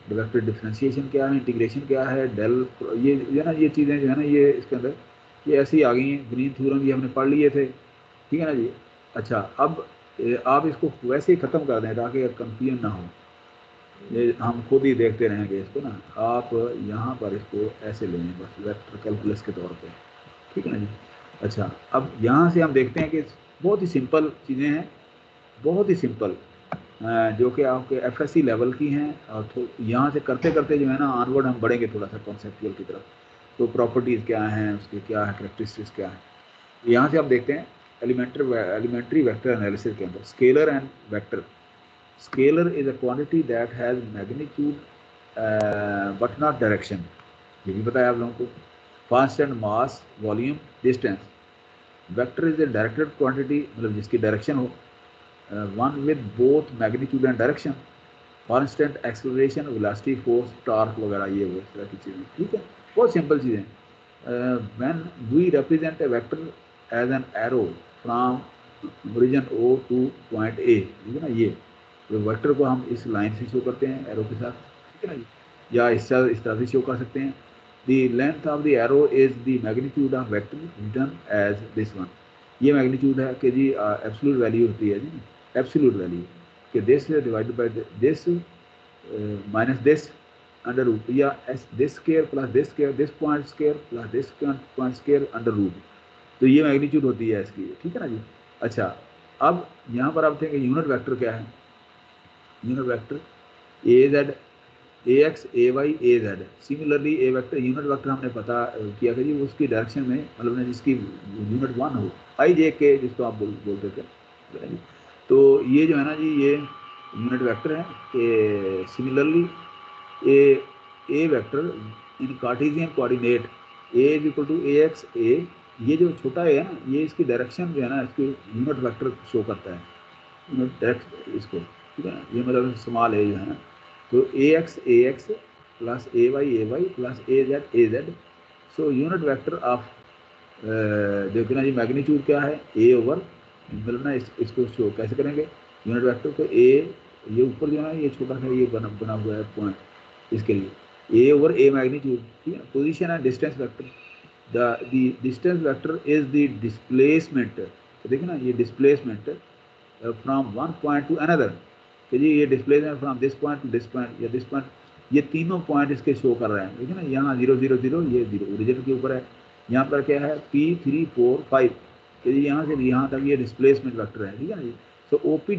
Vector differentiation क्या है, integration क्या है, डेल, ये ना ये चीज़ें जो है ना ये इसके अंदर ये ऐसी आ गई हैं। ग्रीन थ्योरम ये हमने पढ़ लिए थे, ठीक है ना जी। अच्छा, अब आप इसको वैसे ही ख़त्म कर दें ताकि कंफ्यूजन ना हो, ये हम खुद ही देखते रहेंगे इसको ना। आप यहाँ पर इसको ऐसे लेंगे बस वेक्टर कैलकुलस के तौर पे, ठीक है ना जी। अच्छा, अब यहाँ से हम देखते हैं कि बहुत ही सिंपल चीज़ें हैं, बहुत ही सिंपल, जो कि आपके एफएससी लेवल की हैं। और यहाँ से करते करते जो है ना ऑनवर्ड हम बढ़ेंगे थोड़ा सा कॉन्सेप्चुअल की तरफ। तो प्रॉपर्टीज़ क्या हैं, उसके क्या है, करेक्टरिस्टिक्स क्या है, यहाँ से आप देखते हैं एलिमेंट्री वेक्टर एनालिसिस के अंदर scalar and vector. Scalar is a quantity that has magnitude but not direction, ये भी पता है आप लोगों को। Constant mass, volume, distance. Vector is a directed quantity, मतलब जिसकी डायरेक्शन हो, one with both magnitude and direction. Constant acceleration, velocity, force, torque वगैरह, ये वो इस तरह की चीज़ें, ठीक है, बहुत सिंपल चीज़ें। When we represent a vector as an arrow from origin O to point A, ठीक है ना, ये तो वेक्टर को हम इस लाइन से शो करते हैं एरो के साथ, ठीक है ना जी, या इस तरह से शो कर सकते हैं। The length of the arrow is the magnitude of vector return as this one. ये मैग्नीट्यूड है कि जी एब्सोल्यूट वैल्यू होती है जी, एब्सोल्यूट वैल्यू कि this divided by this minus this under root, या as this square plus this square, this point square plus this point square under root. तो ये मैग्नीट्यूड होती है इसकी, ठीक है ना जी। अच्छा, अब यहाँ पर आप देखेंगे यूनिट वेक्टर क्या है। Unit vector a z, a x, a y, a z. Similarly a vector, unit vector हमने पता किया कि जी उसकी डायरेक्शन में, मतलब जिसकी यूनिट वन हो, आई जे के जिसको आप बोलते थे। तो ये जो है ना जी ये यूनिट वेक्टर है कि similarly a vector in Cartesian coordinate a is equal to a x a, ये जो छोटा है ना ये इसकी डायरेक्शन जो है ना इसकी यूनिट वेक्टर शो करता है, यूनिट डायरेक्ट इसको, ठीक है ना, ये मतलब स्मॉल ए जो है ना। तो a x plus a y plus a z. So unit vector of, देखो ना जी मैग्नीट्यूड क्या है, ए ओवर, मतलब ना इसको शो कैसे करेंगे यूनिट वेक्टर को, ए ये ऊपर जो है ना ये छोटा सा ये बना हुआ है पॉइंट, इसके लिए ए ओवर ए मैग्नीट्यूड, ठीक है। Position and distance vector, the distance vector is the displacement, तो देखिए ना ये displacement from one point two another, कि जी ये displacement from this point two this point या दिस पॉइंट, ये तीनों पॉइंट इसके शो कर रहे हैं, देखिए ना यहाँ 0 0 0, ये 0 ओरिजिन के ऊपर है। यहाँ पर क्या है P3 4 5, तो ये यहाँ से यहाँ तक ये डिस्प्लेसमेंट वेक्टर है, ठीक है ना जी। सो ओपी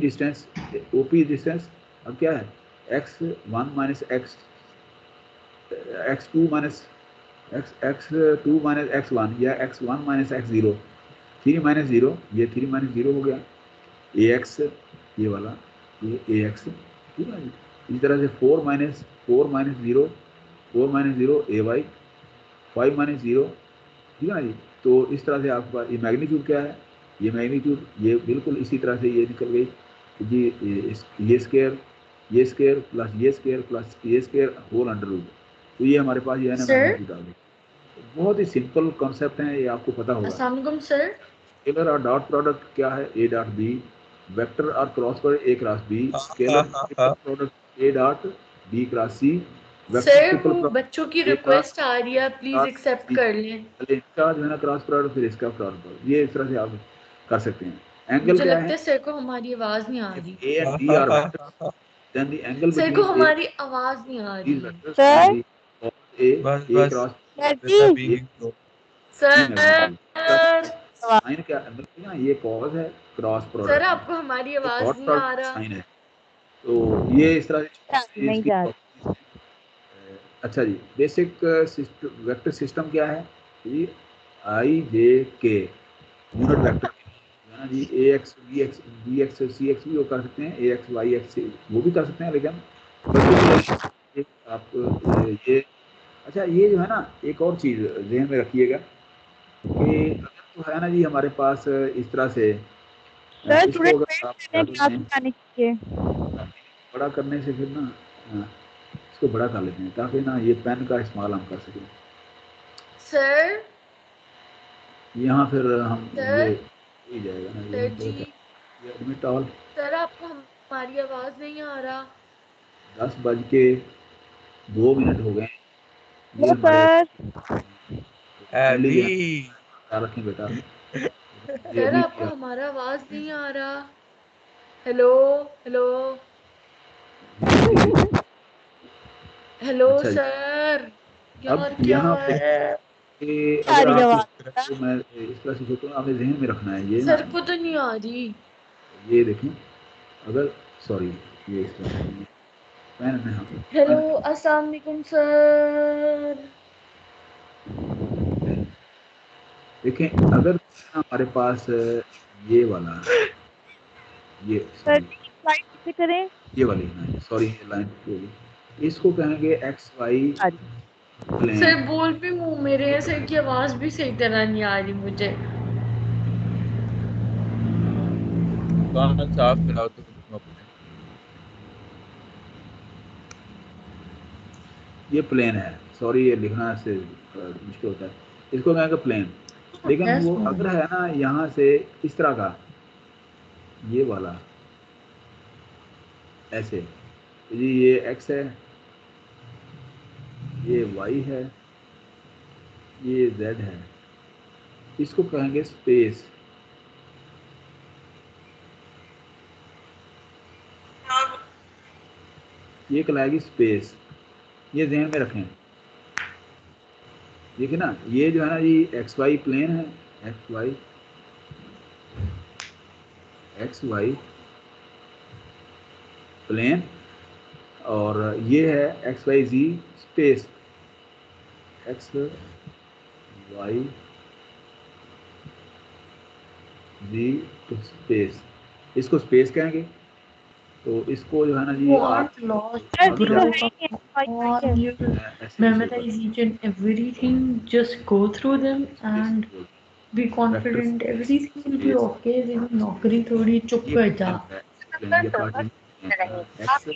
डिस्टेंस अब क्या है, x1 minus x2 minus x2 minus x1 या x1 माइनस x0, 3 माइनस 0, ये 3 माइनस 0 हो गया, ए एक्स ये वाला, ये ए एक्स, ठीक है ना जी। इसी तरह से 4 माइनस 0, 4 माइनस 0 ए वाई, 5 माइनस 0, ठीक है ना जी। तो इस तरह से आपका ये मैग्नीट्यूड क्या है, ये मैग्नीट्यूड ये बिल्कुल इसी तरह से ये निकल गई जी, ये स्केयर प्लस ये स्केयर होल अंडर रूट। तो ये हमारे पास ये है ना सर, मैग्नीट्यूड आ गई। बहुत ही सिंपल कॉन्सेप्ट है, ये आपको पता होगा। अस्सलाम वालेकुम सर। स्केलर और डॉट प्रोडक्ट क्या है, ए डॉट बी। वेक्टर और cross product a cross b. हाँ हाँ स्केलर हाँ ट्रिपल हाँ। Product a dot b cross c. Vector sir triple वो बच्चों की प्रोडक्ट ए डॉट रिक्वेस्ट आ रही है, प्लीज डॉट एक्सेप्ट सी। कर लें। पहले इसका जो है ना क्रॉस प्रोडक्ट, फिर इसका क्रॉस प्रोडक्ट, ये इस तरह से आप कर सकते हैं। एंगल मुझे क्या लगता है, है सर को हमारी आवाज नहीं आ if रही। a and हाँ b हाँ are हाँ vectors, हाँ हाँ। then the angle सर को between a हमारी आवाज नहीं आ these रही है। vectors can sir be cos a, बस a बस cross बेटा जी being a, ignore. b sir, magnitude। Sine क्या है, मतलब ना ये कॉस है, क्रॉस सर प्रोडक्ट है, आपको हमारी ये आवाज डॉट नहीं आ प्रोडक्ट रहा। साइन है। तो ये इस तरह से नहीं इसकी जा प्रॉपर्टीज हैं। अच्छा जी, बेसिक वेक्टर सिस्टम क्या है जी, आई जे के यूनिट वेक्टर है ना जी। ए एक्स बी एक्स सी एक्स भी वो कर सकते हैं, ए एक्स वाई एक्स वो भी कर सकते हैं, लेकिन पर्टिकुलर आप ये, अच्छा ये जो है ना एक और चीज़ ध्यान में रखिएगा कि अगर जो है ना जी हमारे पास इस तरह से सर, इसको स्टूडेंट अगर वेट आप कर रहे कर हैं क्लास लें, में आने के लिए। बड़ा करने से फिर ना इसको बड़ा कर लेते हैं ताकि ना ये पेन का इस्तेमाल हम कर सकें। सर, यहाँ फिर हम ये सर, हो ही जाएगा ना, सर यहाँ पे जी, ये एडमिट ऑल सर आपको हमारी आवाज नहीं आ रहा। 10 बज के 2 मिनट हो गए। ये हेलो हमारे सर। काइंडली जो है अभी ख्याल रखें बेटा, ये सर अभी आपको हमारा आवाज नहीं आ रहा। हेलो हेलो हेलो अच्छा जी। सर, अब यार क्या यहाँ पे है? कि आ अगर रही आप आवाज। तो मैं इस तरह से सोचता हूँ, आपने जहन में रखना है ये ना, सर को तो नहीं आ रही। ये देखें, अगर सॉरी ये इस तरह से पेन में, हाँ हेलो पेन अस्सलाम वालेकुम सर। देखें, अगर हमारे पास ये वाला, ये सर सॉरी जी स्लाइड पीछे करें। ये वाली लाइन, सॉरी ये लाइन होगी, इसको कहेंगे एक्स वाई आ रही। प्लेन। सर बोल भी मुंह मेरे हैं, सर की आवाज भी सही तरह नहीं आ रही मुझे। कान साफ कराओ तुम अपने। ये प्लेन है, सॉरी ये लिखना से मुश्किल होता है, इसको कहेंगे प्लेन। लेकिन यस वो मैम। अगर है ना यहाँ से इस तरह का, ये वाला ऐसे, तो जी ये एक्स है, ये वाई है, ये जेड है, इसको कहेंगे स्पेस। ये कहलाएगी स्पेस, ये ध्यान में रखें। देखिए ना, ये जो है ना जी एक्स वाई प्लेन है, एक्स वाई प्लेन, और ये है एक्स वाई जी स्पेस, एक्स वाई जी स्पेस, इसको स्पेस कहेंगे। तो इसको जो है ना जी आप Want lost सर जी अगर तो bro है ही नहीं on है। your ऐसे भी सोच memorize each and everything, just go through them and be vector confident everything will be space, okay। देखो नौकरी थोड़ी चुप ये कर जा। प्लेन है, प्लेन ये cartoon x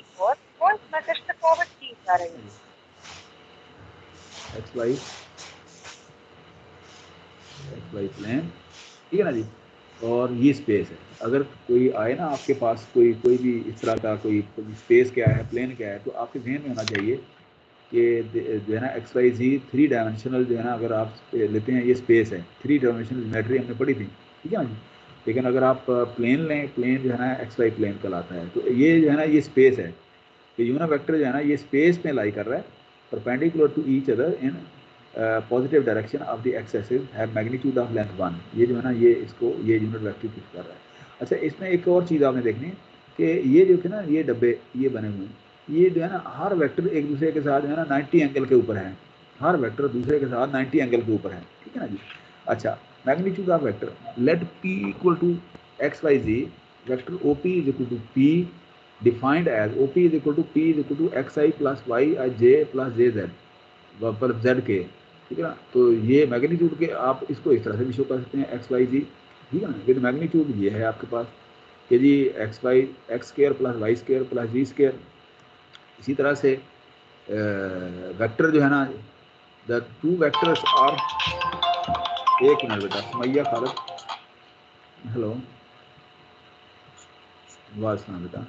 x y plane, ठीक है ना जी, और ये स्पेस है। अगर कोई आए ना आपके पास, कोई भी इस तरह का कोई स्पेस क्या है, प्लेन क्या है, तो आपके ध्यान में होना चाहिए कि जो है ना एक्स वाई जी 3 डायमेंशनल जो है ना, अगर आप लेते हैं ये स्पेस है, 3 डायमेंशनल ज्योमेट्री हमने पढ़ी थी, ठीक है ना जी। लेकिन अगर आप प्लेन लें, प्लेन जो है ना एक्स वाई प्लेन कहलाता है, तो ये जो है ना ये स्पेस है, तो यूनिट वेक्टर जो है ना ये स्पेस में लाई कर रहा है, perpendicular to each other in positive direction of the x axis, have magnitude of length 1। ये जो है ना ये इसको ये यूनिट वेक्टर कुछ कर रहा है। अच्छा, इसमें एक और चीज़ आपने देखनी है कि ये जो थे ना ये डब्बे ये बने हुए हैं, ये जो है ना हर वेक्टर एक दूसरे के साथ जो है ना 90 एंगल के ऊपर है, हर वेक्टर दूसरे के साथ 90 एंगल के ऊपर है, ठीक है ना जी। अच्छा, magnitude of vector let p equal to x y z, vector o p is equal to p defined as o p is equal to p is equal to x i plus y i j plus j z पर z के, ठीक है ना। तो ये magnitude के आप इसको इस तरह से भी शो कर सकते हैं एक्स वाई जी, ठीक है ना। विद मैग्नीट्यूड ये है आपके पास कि जी x y x square plus y square plus z square. इसी तरह से वेक्टर जो है ना, द टू वेक्टर्स आर, एक मिनट बेटा सुमैया खालद, हेलो आवाज़ सुना बेटा।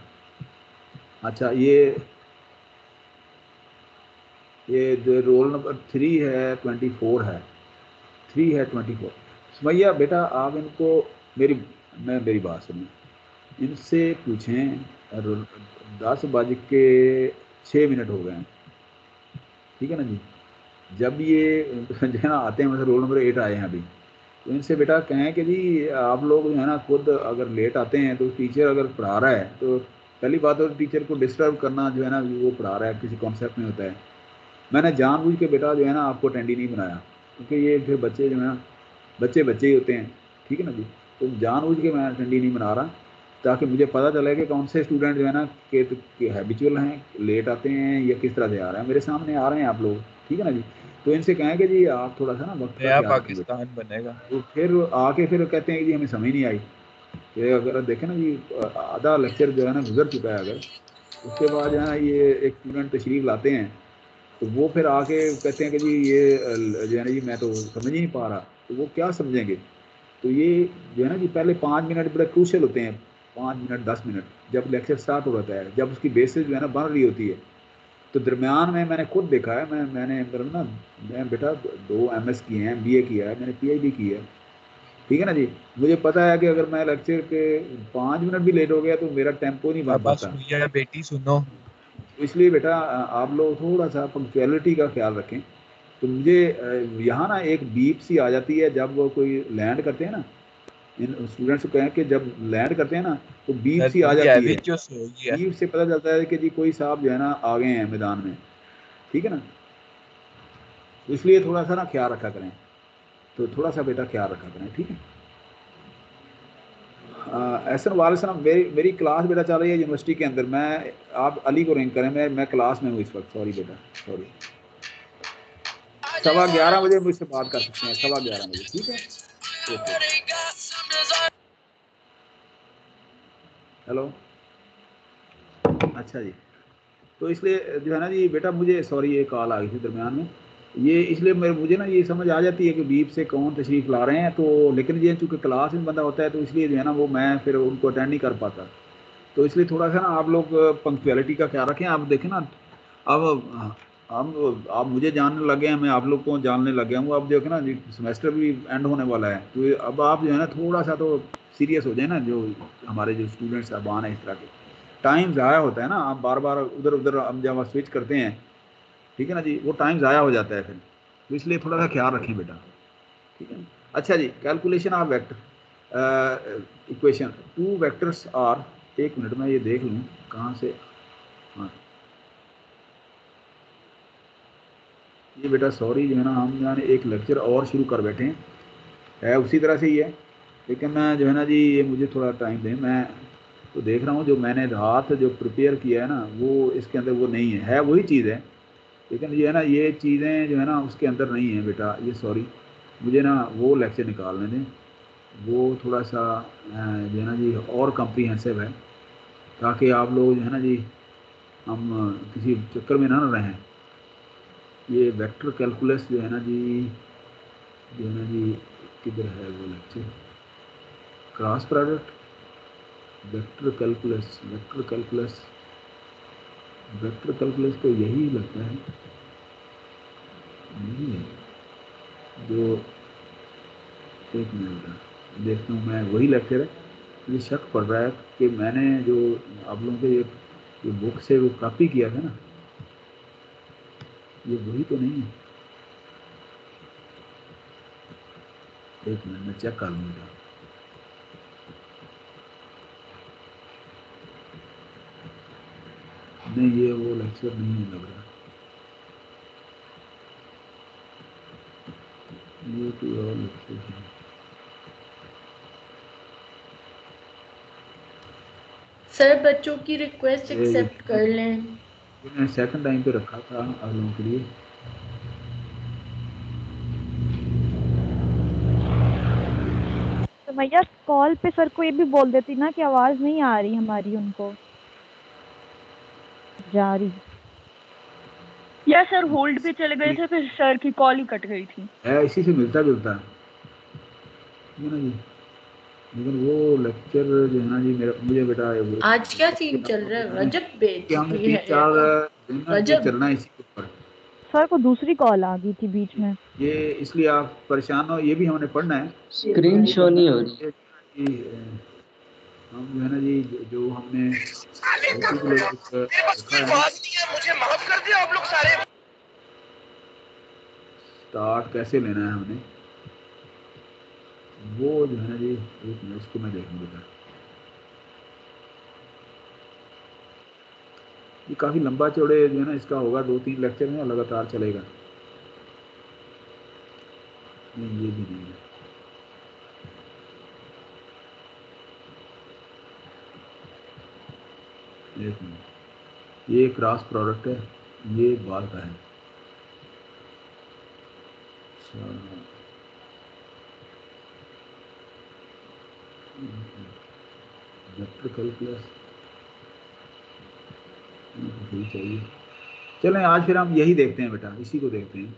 अच्छा, ये जो रोल नंबर 3 है 24 है, 3 है 24। सुमैया बेटा आप इनको मेरी बात सुनिए, इनसे पूछें, 10 बज के 6 मिनट हो गए हैं, ठीक है ना जी। जब ये जो है ना आते हैं, मतलब रोल नंबर 8 आए हैं अभी, तो इनसे बेटा कहें कि जी आप लोग जो है ना खुद अगर लेट आते हैं, तो टीचर अगर पढ़ा रहा है तो पहली बात तो टीचर को डिस्टर्ब करना जो है ना वो पढ़ा रहा है किसी कॉन्सेप्ट में होता है। मैंने जानबूझ के बेटा जो है ना आपको अटेंड नहीं बनाया, क्योंकि ये फिर बच्चे जो है ना बच्चे बच्चे ही होते हैं, ठीक है ना जी। तो जानबूझ के मैं अटेंड नहीं बना रहा, ताकि मुझे पता चले कि कौन से स्टूडेंट जो है ना के हैबिचुअल हैं, लेट आते हैं या किस तरह से आ रहे हैं, मेरे सामने आ रहे हैं आप लोग, ठीक है ना जी। तो इनसे कहें कि जी आप थोड़ा सा ना वक्त का नया ख्याल रखें। पाकिस्तान बनेगा। तो फिर आके फिर कहते हैं कि जी हमें समझ नहीं आई। ये अगर देखें ना जी आधा लेक्चर जो है ना गुजर चुका है, अगर उसके बाद जो है ना ये एक स्टूडेंट तशरीफ लाते हैं, तो वो फिर आके कहते हैं कि जी ये जो है ना जी मैं तो समझ ही नहीं पा रहा, तो वो क्या समझेंगे। तो ये जो है ना जी पहले 5 मिनट बड़े क्रूशल होते हैं, 5 मिनट 10 मिनट जब लेक्चर स्टार्ट हो जाता है, जब उसकी बेसिस जो है ना बन रही होती है, तो दरमियान में मैंने खुद देखा है, मैंने मतलब ना, मैं बेटा 2 MS किए हैं, BA किया है, मैंने PhD की है, ठीक है ना जी। मुझे पता है कि अगर मैं लेक्चर के 5 मिनट भी लेट हो गया तो मेरा टेम्पो नहीं बन पापा पाता। सुनिए बेटी सुनो। तो इसलिए बेटा आप लोग थोड़ा सा पंक्चुअलिटी का ख्याल रखें। तो मुझे यहाँ ना एक बीप सी आ जाती है जब वो कोई लैंड करते हैं ना, इन स्टूडेंट्स को कहें कि जब लैंड करते हैं ना तो बीप सी आ जल्दी है जाती है। विच सोई है। बीप से पता चलता है कि जी कोई साहब जो है ना आ गए हैं मैदान में, ठीक है ना। तो इसलिए थोड़ा सा ना ख्याल रखा करें, तो थोड़ा सा बेटा ख्याल रखा करें, ठीक है। एहसन वाले सलाम, मेरी क्लास बेटा चल रही है यूनिवर्सिटी के अंदर। मैं, आप अली को रिंग करें, मैं क्लास में हूँ इस वक्त, सॉरी बेटा, सॉरी। 11:15 बजे मुझसे बात कर सकते हैं, 11:15 बजे, ठीक है। ओके, हेलो, अच्छा जी। तो इसलिए जो है ना जी बेटा, मुझे सॉरी ये कॉल आ गई थी दरमियान में, ये इसलिए मुझे ना ये समझ आ जाती है कि बीप से कौन तशरीफ़ ला रहे हैं, तो लेकिन ये चूँकि क्लास में बंदा होता है तो इसलिए जो है ना वो मैं फिर उनको अटेंड नहीं कर पाता। तो इसलिए थोड़ा सा ना आप लोग पंक्चुअलिटी का ख्याल रखें। आप देखें ना, अब हम आप मुझे जानने लगे हैं, मैं आप लोग को जानने लग गया हूँ। अब देखो ना जी, सेमेस्टर भी एंड होने वाला है, तो अब आप जो है ना थोड़ा सा तो सीरियस हो जाए ना, जो हमारे जो स्टूडेंट्स साहबान हैं इस तरह के। टाइम ज़ाया होता है ना, आप बार बार उधर उधर हम जब आप स्विच करते हैं, ठीक है ना जी, वो टाइम ज़ाया हो जाता है फिर। तो इसलिए थोड़ा सा ख्याल रखें बेटा, ठीक है ना। अच्छा जी, calculation of vector equation, 2 vectors are, एक मिनट में ये देख लूँ कहाँ से। हाँ, ये बेटा सॉरी जो है ना, हम यानी एक लेक्चर और शुरू कर बैठे हैं, है उसी तरह से ही है, लेकिन जो है ना जी ये मुझे थोड़ा टाइम दें। मैं तो देख रहा हूँ जो मैंने रात जो प्रिपेयर किया है ना, वो इसके अंदर वो नहीं है वही चीज़ है, लेकिन ये है ना, ये चीज़ें जो है ना उसके अंदर नहीं है बेटा, ये सॉरी, मुझे ना वो लेक्चर निकालने दें, वो थोड़ा सा जो है ना जी और कम्प्रीहेंसिव है, ताकि आप लोग जो है ना जी हम किसी चक्कर में ना रहें। ये वेक्टर कैलकुलस जो है ना जी, जो है ना जी, किधर है वो lecture, cross product, vector calculus, vector calculus तो यही लगता है, नहीं है जो, एक मिनट देखता हूँ मैं, वही लेक्चर है। मुझे शक पड़ रहा है कि मैंने जो आप लोगों के ये बुक से वो कॉपी किया था ना, ये वही तो नहीं है। एक मिनट में चेक कर लूँगा। नहीं, ये वो लेक्चर नहीं है लग रहा, ये कोई और लेक्चर है। सर बच्चों की रिक्वेस्ट ये एक्सेप्ट कर लें। मैंने सेकंड टाइम पे रखा था आप लोगों के लिए। तो भैया कॉल पे सर को ये भी बोल देती ना कि आवाज नहीं आ रही हमारी उनको जा रही। या सर होल्ड पे चले गए थे, फिर सर की कॉल ही कट गई थी। है इसी से मिलता जुलता है ना जी, लेकिन वो लेक्चर जो है ना जी मेरा, मुझे बेटा वो आज क्या सीन चल रहा है, रजब कि हमने बेइज्जती है ये 3-4 तो। दिन ना ये रजब, चलना है इसी के ऊपर। सर को दूसरी कॉल आ गई थी बीच में। ये इसलिए आप परेशान हो, ये भी हमने पढ़ना है, स्क्रीन शो नहीं हो रही। हम जो है ना जी जो हमने रखा है, स्टार्ट कैसे लेना है हमने, वो जो है ना जी, एक मिनट इसको मैं देखूँगा। ये काफ़ी लंबा चौड़े जो है ना इसका होगा, 2-3 लेक्चर में लगातार चलेगा। नहीं, ये भी नहीं है, एक मिनट, ये क्रॉस प्रोडक्ट है, ये बाल का है। वेक्टर कैलकुलस चाहिए। चलें आज फिर हम यही देखते हैं बेटा, इसी को देखते हैं,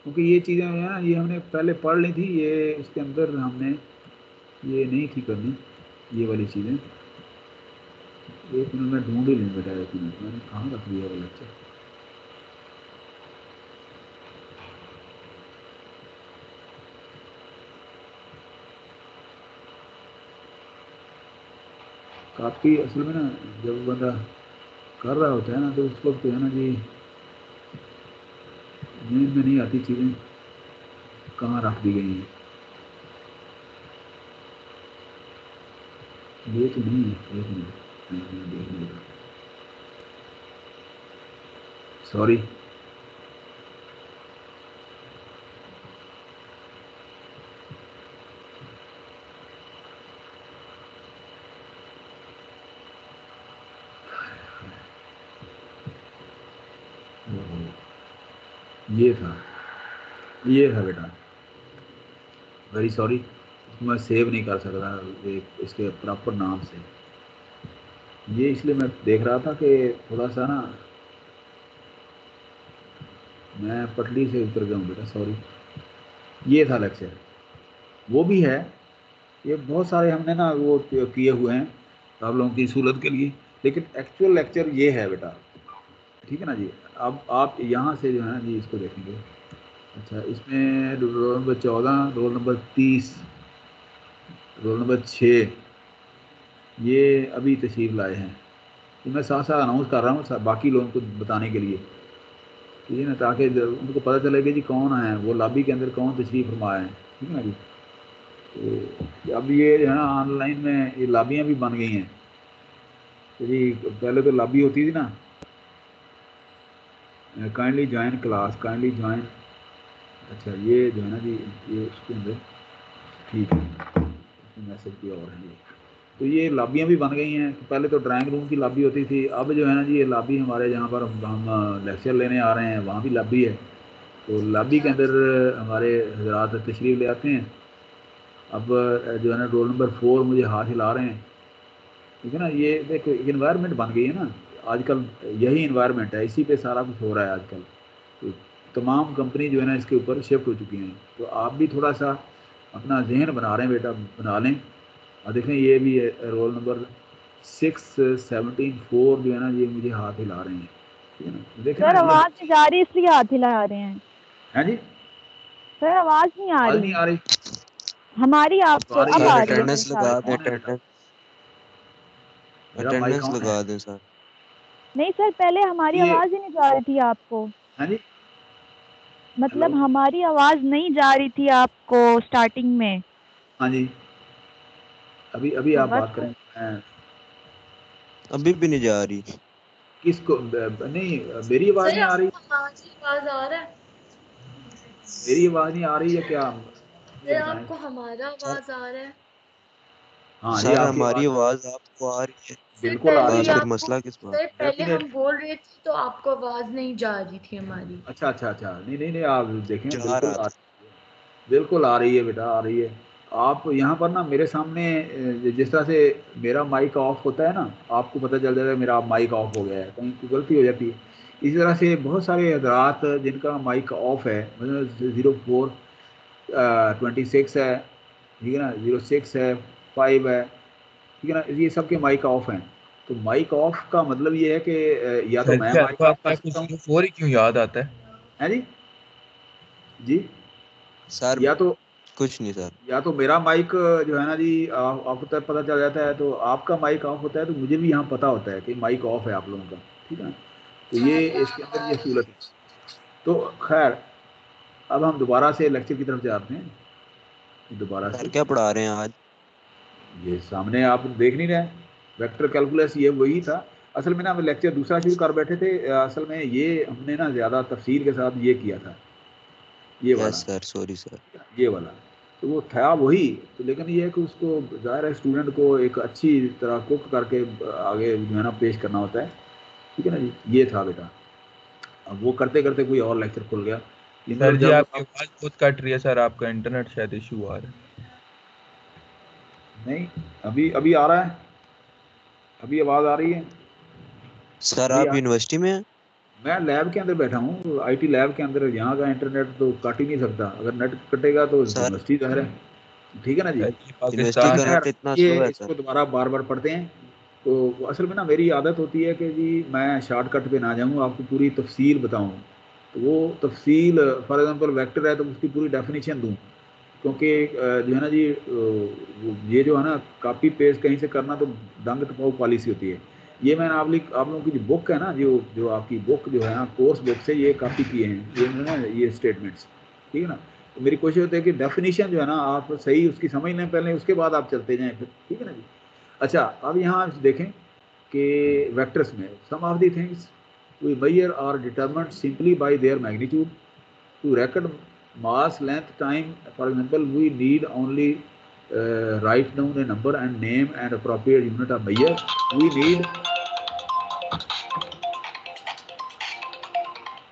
क्योंकि ये चीज़ें हैं ना, ये हमने पहले पढ़ ली थी, ये इसके अंदर हमने ये नहीं थी करनी, ये वाली चीज़ें। एक मिनट में ढूंढ ही लें बेटा, एक मिनट मैंने कहाँ रख दिया वो लेक्चर। काफ़ी असल में ना जब बंदा कर रहा होता है ना तो उस वक्त है ना जी नींद में नहीं आती चीज़ें कहाँ रख दी गई हैं। ये तो नहीं है, एक मिनट देख लेगा, सॉरी। ये था बेटा, वेरी सॉरी, मैं सेव नहीं कर सकता एक इसके प्रॉपर नाम से। ये इसलिए मैं देख रहा था कि थोड़ा सा ना मैं पटली से उतर गया हूँ बेटा, सॉरी। ये था लेक्चर, वो भी है। ये बहुत सारे हमने ना वो किए हुए हैं आप लोगों की सहूलत के लिए, लेकिन एक्चुअल लेक्चर ये है बेटा, ठीक है ना जी। अब आप यहाँ से जो है ना जी इसको देखेंगे। अच्छा, इसमें roll number 14, roll number 30, roll number 6 ये अभी तशरीफ लाए हैं। तो मैं साथ साथ अनाउंस कर रहा हूँ बाकी लोगों को बताने के लिए, ठीक है ना, ताकि उनको पता चले कि जी कौन है वो लॉबी के अंदर कौन तशरीफ फरमा है, ठीक है ना जी। तो अब ये जो है ना ऑनलाइन में ये लॉबियाँ भी बन गई हैं। तो जी पहले तो लॉबी होती थी ना, kindly join class, kindly join. अच्छा, ये जो है ना जी ये उसके अंदर ठीक है, मैसेज भी और है ये। तो ये लॉबियाँ भी बन गई हैं। तो पहले तो ड्राइंग रूम की लॉबी होती थी, अब जो है ना जी ये लॉबी हमारे जहाँ पर हम लेक्चर लेने आ रहे हैं वहाँ भी लॉबी है। तो लॉबी के अंदर हमारे हजरात तशरीफ़ ले आते हैं। अब जो है ना रोल नंबर 4 मुझे हाथ हिला रहे हैं, ठीक है ना। ये देखो इन्वायरमेंट बन गई है ना आजकल, यही इन्वायरमेंट है, इसी पे सारा कुछ हो रहा है आजकल। तो तमाम कंपनी जो है ना इसके ऊपर शिफ्ट हो चुकी हैं। तो आप भी थोड़ा सा अपना जहन बना रहे हैं बेटा, बना लें। और देखें ये भी है रोल नंबर 6, 17, 4 जो है ना ये मुझे हाथ हिला रहे हैं, ठीक है ना। देखें सर ना ये आवाज नहीं जा रही इसलिए हाथ हिला रहे हैं। है जी, सर आवाज नहीं आ आवाज़ रही नहीं आ रही हमारी, तो आपको आ रही अब है आ सर रही है मेरे अटेंडेंस ख्याल लगा से। दें, कौन है बेटा, मेरा माइक अटेंडेंस कौन है लगा दें सर। नहीं सर, पहले हमारी ये आवाज ही नहीं जा रही थी आपको, है जी, हेलो, मतलब हमारी आवाज नहीं जा रही थी आपको स्टार्टिंग में। हाँ जी, अभी अभी तो आप बस बात करें। मैं अभी भी नहीं जा रही। किसको नहीं, मेरी आवाज़ सर नहीं आ रही, आपको हमारी आवाज आ रहा है? मेरी आवाज़ नहीं आ रही है क्या, ये सर बताएं। आपको हमारा सर आवाज आ रहा है? हाँ जी, सर आपकी हमारी आवाज़ आवाज आपको आ रही है, सर बिल्कुल आ रही पहले बस है, फिर आपको, मसला किस बात सर का? पहले हम डेफिनेट। बोल रहे थे तो आपको आवाज नहीं जा रही थी हमारी। अच्छा अच्छा अच्छा, नहीं नहीं नहीं, आप देखें जा बिल्कुल रहा आ था। रही है, बिल्कुल आ रही है बेटा, आ रही है। आप यहाँ पर ना मेरे सामने जिस तरह से मेरा माइक ऑफ होता है ना, आपको पता चल जाता है मेरा माइक ऑफ हो गया है, कहीं कोई गलती हो जाती है। इसी तरह से बहुत सारे हजरात जिनका माइक ऑफ है, मतलब 0426 है, ठीक है ना, 06 है, 5 है, ठीक है ना, ये सब के माइक ऑफ हैं। तो माइक ऑफ का मतलब ये है कि या तो सर मैं जी माइक आपको ऑफ कर अपना कुछ सकता हूँ, 04 ही क्यों याद आता है? है जी, जी, सर या तो कुछ नहीं सर। मेरा माइक जो है ना जी आपको तब पता चल जाता है, तो आपका माइक ऑफ होता है तो मुझे भी यहाँ पता होता है कि माइक ऑफ है आप लोगों का, ठीक है ना। तो ये इसके अंदर ये सहूलत है। तो खैर अब हम दोबारा से लेक्चर की तरफ जाते हैं, दोबारा सर से। क्या पढ़ा रहे हैं आज? ये सामने आप देख नहीं रहे, वेक्टर कैलकुलस ये वही था। असल में ना हम लेक्चर दूसरा शुरू कर बैठे थे, असल में ये हमने ना ज़्यादा तफसील के साथ ये किया था, ये वाला, यस सर, सॉरी सर। ये वाला। तो वो था वही, तो लेकिन ये है कि उसको ज़ाहिर है स्टूडेंट को एक अच्छी तरह कुक करके आगे जो है ना पेश करना होता है, ठीक है ना जी। ये था बेटा, अब वो करते करते कोई और लेक्चर खुल गया। सर इनमें जी जब आपकी आप आवाज बहुत कट रही है सर, आपका इंटरनेट शायद इशू आ रहा है। नहीं, अभी अभी आ रहा है, अभी आवाज़ आ रही है, सर अभी आप आ, यूनिवर्सिटी में हैं? मैं लैब के अंदर बैठा हूँ, आईटी लैब के अंदर। यहाँ का इंटरनेट तो काट ही नहीं सकता, अगर नेट कटेगा तो सर यूनिवर्सिटी ज़ाहिर है, ठीक है ना जी। सर ये यूनिवर्सिटी पाकिस्तान का है। खैर नेट इतना ये स्लो है सर। इसको दोबारा बार बार पढ़ते हैं। तो असल में ना मेरी आदत होती है कि जी मैं शॉर्टकट पे ना जाऊँ, आपको पूरी तफसील बताऊँ। तो वो तफसील फॉर एग्जांपल वेक्टर है तो उसकी पूरी डेफिनेशन दूँ, क्योंकि जो है ना जी ये जो है ना कॉपी पेस्ट कहीं से करना तो दंग टपाऊ पॉलिसी होती है। ये मैंने आप लोगों की जो बुक है ना, जो आपकी बुक जो है ना कोर्स बुक से ये कॉपी किए हैं ये ना, ये स्टेटमेंट्स, ठीक है ना। तो मेरी कोशिश होती है कि डेफिनेशन जो है ना आप सही उसकी समझ लें पहले, उसके बाद आप चलते जाएँ फिर, ठीक है ना जी। अच्छा, अब यहाँ आप देखें कि वेक्टर्स में some of the things we measure are determined simply by their magnitude. To record mass, length, time, for example, we need only write down a number and name and appropriate unit of measure. We need,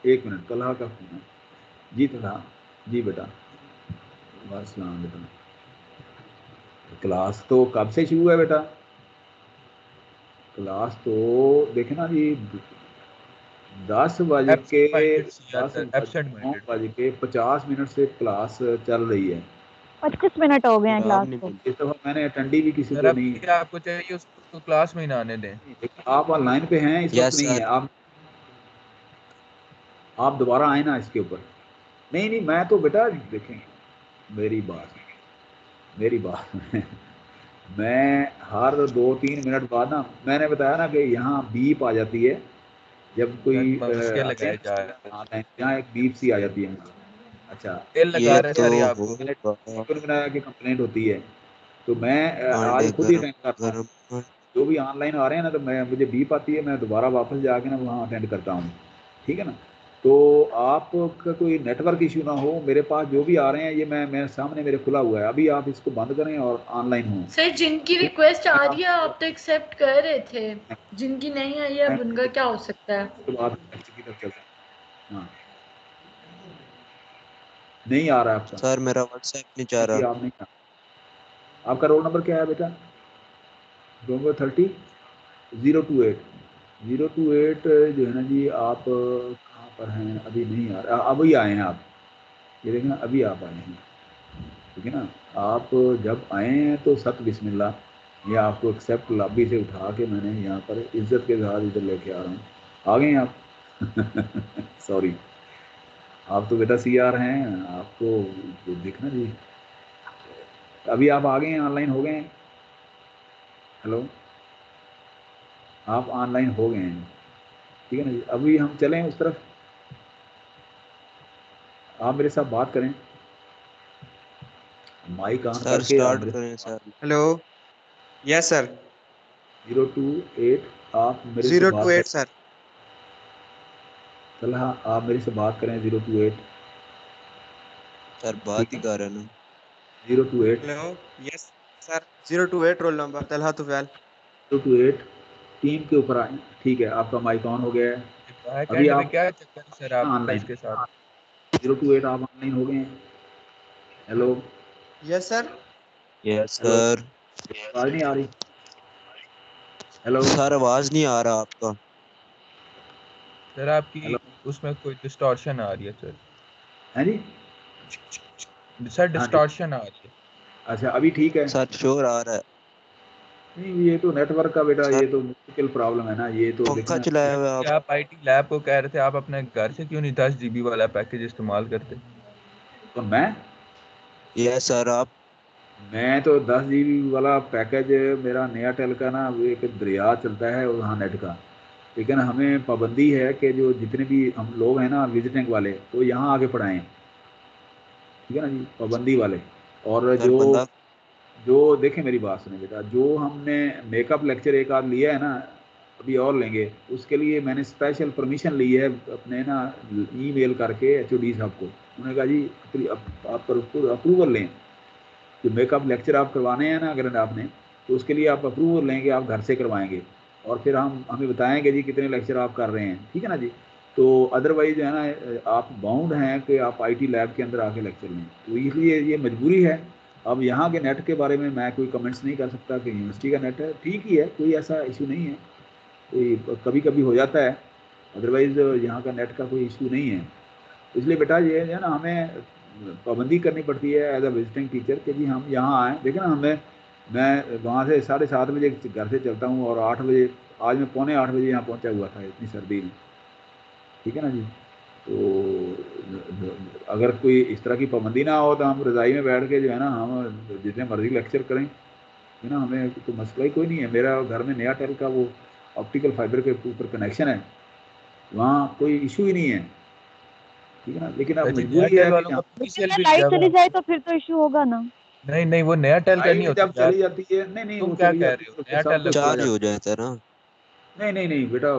एक minute, Talha का phone है जी। तलहा जी बेटा, वालेकुम बेटा, class तो कब से शुरू है बेटा? क्लास तो देखे ना जी 10:09 से क्लास चल रही है। 25 मिनट हो गए हैं सर आप क्लास नहीं को। बोलते। इस दफा मैंने अटेंड भी किसी सर को अब नहीं। आपको चाहिए उसको क्लास में ही ना आने दें। आप ऑनलाइन पे हैं इस वक्त? यस नहीं है सर। आप दोबारा आए ना इसके ऊपर। नहीं नहीं, मैं तो बेटा देखें मेरी बात मैं हर 2-3 मिनट बाद ना, मैंने बताया ना कि यहाँ बीप आ जाती है जब कोई मस्के आते लगाए हैं जा रहे हैं। ऑनलाइन, यहाँ एक बीप सी आ जाती है। अच्छा, तेल लगा ये रहे तो सर ये आपको। मैंने होगा बनाया कि कंप्लेंट होती है, तो मैं आज अंडे खुद ही गरम अटेंड करता हूँ। गरम। जो भी ऑनलाइन आ रहे हैं ना, तो मैं मुझे बीप आती है, मैं दोबारा वापस जाके ना वहाँ अटेंड करता हूँ, ठीक है ना। तो आपका कोई नेटवर्क इशू ना हो, मेरे पास जो भी आ रहे हैं ये मैं मेरे सामने मेरे खुला हुआ है। अभी आप इसको बंद करें और ऑनलाइन हो। सर जिनकी रिक्वेस्ट आ रही है आप तो एक्सेप्ट कर रहे थे, जिनकी नहीं आई है अब उनका क्या हो सकता है? उसके बाद next की तरफ चलते हैं। हाँ, नहीं आ रहा है आपका? सर मेरा व्हाट्सएप नहीं जा जी रहा। आप नहीं, आपका रोल नंबर क्या है बेटा? रोल नंबर 028 जो है ना जी। आप कहाँ पर हैं? अभी नहीं आ रहा, अभी आए हैं आप, ये देखें ना अभी आप आए हैं, ठीक है ना। आप जब आए हैं तो सत बिस्मिल्लाह, ये आपको एक्सेप्ट लॉबी से उठा के मैंने यहाँ पर इज्जत के साथ इधर लेके आ रहा हूँ। आ गए हैं आप? सॉरी, आप तो बेटा CR हैं, आपको तो देखना जी। अभी आप आ गए हैं, ऑनलाइन हो गए हैं? हेलो, आप ऑनलाइन हो गए हैं, ठीक है ना जी। अभी हम चलें उस तरफ, आप मेरे साथ बात करें, माइक ऑन सर करके आप स्टार्ट मेरे करें साथ सर। हेलो। Yes sir. 028 आप मेरे से बात 028 करें। सर। तलहा आप मेरे से बात करें 028, सर ठीक बात ही है कर रहे ना। 028 hello. Yes sir. 028 roll number Talha Tufail. 028 team के ऊपर आए, ठीक है। आपका माइक ऑन हो गया है। बैक अभी एंड में आप क्या चक्कर है सर आपका ऑनलाइन, इसके साथ? 028 आप ऑनलाइन हो गए हैं। Hello yes sir. Yes hello, sir. आवाज नहीं आ रही? हेलो सर आवाज नहीं आ रहा आपका। सर आपकी हेलो, उसमें कोई डिस्टॉर्शन आ रही है सर। है जी? सर हाँ जी, डिस्टॉर्शन आ रही है। अच्छा अभी ठीक है? सर शोर आ रहा है। नहीं, ये तो नेटवर्क का बेटा, सर ये तो मुश्किल प्रॉब्लम है ना, ये तो पंखा देखना। चलाया सर हुआ है कि आप। आप आईटी लैब को कह रहे थे, आप अपने घर से क्यों नहीं 10 GB वाला पैकेज इस्तेमाल करते? तो यस सर आप। मैं तो 10 GB वाला पैकेज, मेरा नया टेल का ना वो एक दरिया चलता है वहाँ नेट का, लेकिन हमें पाबंदी है कि जो जितने भी हम लोग हैं ना विजिटिंग वाले, तो यहाँ आके पढ़ाएं, ठीक है ना जी, पाबंदी वाले। और सर जो बंदा। जो देखें मेरी बात सुने बेटा, जो हमने मेकअप लेक्चर एक आध लिया है ना, अभी और लेंगे, उसके लिए मैंने स्पेशल परमिशन ली है अपने ना, ईमेल करके HOD साहब को। उन्होंने कहा जी आप अप्रूवल लें, जो मेकअप लेक्चर आप करवाने हैं ना अगर आपने, तो उसके लिए आप अप्रूवल लेंगे, आप घर से करवाएंगे, और फिर हम हमें बताएंगे जी कितने लेक्चर आप कर रहे हैं, ठीक है ना जी। तो अदरवाइज जो है ना आप बाउंड हैं कि आप IT लैब के अंदर आके लेक्चर लें, तो इसलिए ये मजबूरी है। अब यहाँ के नेट के बारे में मैं कोई कमेंट्स नहीं कर सकता कि यूनिवर्सिटी का नेट है ठीक ही है, कोई ऐसा इशू नहीं है, कोई कभी कभी हो जाता है, अदरवाइज यहाँ का नेट का कोई इशू नहीं है। इसलिए बेटा ये है ना, हमें पाबंदी करनी पड़ती है एज अ विजिटिंग टीचर कि जी हम यहाँ आएँ। देखिए ना, हमें मैं वहाँ से 7:30 बजे घर से चलता हूँ और 8 बजे, आज मैं 7:45 यहाँ पहुँचा हुआ था इतनी सर्दी में, ठीक है ना जी। तो अगर कोई इस तरह की पाबंदी ना हो तो हम रज़ाई में बैठ के जो है ना हम जितने मर्जी लेक्चर करें, है ना, हमें तो मसला ही कोई नहीं है। मेरा घर में नया टेल का वो ऑप्टिकल फाइबर के ऊपर कनेक्शन है, वहाँ कोई इशू ही नहीं है, ठीक है ना। लेकिन अब जी, मजबूरी नया है वालों कि का यहाँ लेकिन PCL ना भी लाइट जब चली जाए तो फिर तो इशू होगा ना। नहीं वो नया टेल का नहीं लाइट होता जब यार, चली जाती है, नहीं तुम वो क्या चली कह जाती रहे हो, है तो नया सब टेल कुछ चला चार्ज हो जाता जाता है ना। है। नहीं बेटा,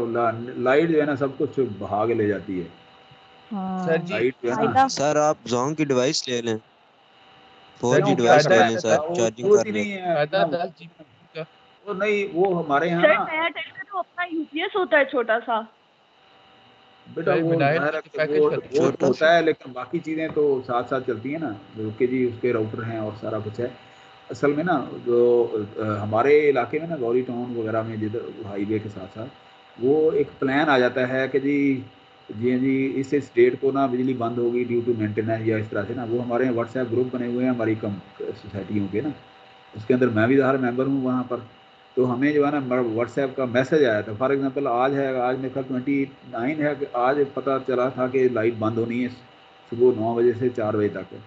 लाइट जो है ना सब कुछ बहा के ले जाती है। सर हाँ, जी। लाइट जो है ना, फायदा। सर आप जोंग की डिवाइस ले लें, सर 4G जी क्यों क्या डिवाइस करना ले फायदा है लें बेटा, सर, वो चार्जिंग जरूरत कर ही लें। नहीं है फायदा ना। 10 GB का। वो नहीं, वो हमारे यहाँ सर ना नया टेल का तो अपना यूपीएस होता है छोटा सा। बेटा, सर वो विनायक जाहिर जी है के कि पैकेज वो खत्म वो हो तो छोटा गए। सा। होता है, लेकिन बाकी चीज़ें तो साथ साथ चलती हैं ना, जो कि जी उसके राउटर हैं और सारा कुछ है। असल में ना जो हमारे इलाके में ना गौरी टाउन वगैरह में जिधर हाईवे के साथ साथ वो एक प्लान आ जाता है कि जी इस डेट को ना बिजली बंद होगी ड्यू टू मेंटेनेंस या इस तरह से ना। वो हमारे व्हाट्सएप ग्रुप बने हुए हैं हमारी कम सोसाइटियों के ना, उसके अंदर मैं भी ज़ाहिर मेंबर हूँ वहाँ पर। तो हमें जो है ना व्हाट्सएप का मैसेज आया था, फॉर एग्जांपल आज है, आज मेरे ख्याल 29 है, कि आज पता चला था कि लाइट बंद होनी है सुबह 9 बजे से 4 बजे तक।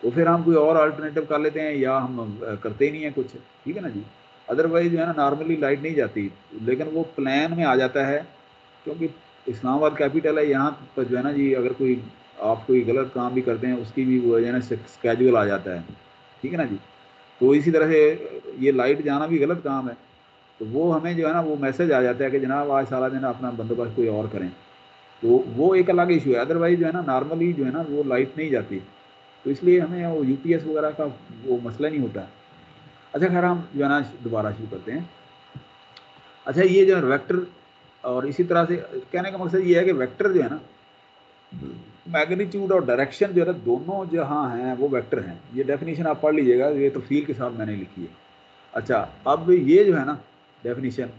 तो फिर हम कोई और अल्टरनेटिव कर लेते हैं या हम करते ही नहीं है कुछ, ठीक है ना जी। अदरवाइज जो है ना नॉर्मली लाइट नहीं जाती, लेकिन वो प्लान में आ जाता है, क्योंकि इस्लामाबाद कैपिटल है, यहाँ पर जो है ना जी अगर कोई आप कोई गलत काम भी करते हैं उसकी भी वो जो है ना स्केड्यूल आ जाता है, ठीक है ना जी। तो इसी तरह से ये लाइट जाना भी गलत काम है, तो वो हमें जो है ना वो मैसेज आ जाता है कि जनाब आज सारा दिन अपना बंदोबस्त कोई और करें। तो वो एक अलग इशू है, अदरवाइज जो है ना नॉर्मली जो है ना वो लाइट नहीं जाती, तो इसलिए हमें वो यूपीएस वगैरह का वो मसला नहीं होता। अच्छा खैर, हम जो है ना दोबारा शुरू करते हैं। अच्छा, ये जो वेक्टर, और इसी तरह से कहने का मकसद ये है कि वेक्टर जो है ना मैग्नीट्यूड और डायरेक्शन जो है ना दोनों जहाँ हैं वो वेक्टर हैं। ये डेफिनेशन आप पढ़ लीजिएगा, ये तफसील के साथ मैंने लिखी है। अच्छा, अब ये जो है ना डेफिनेशन,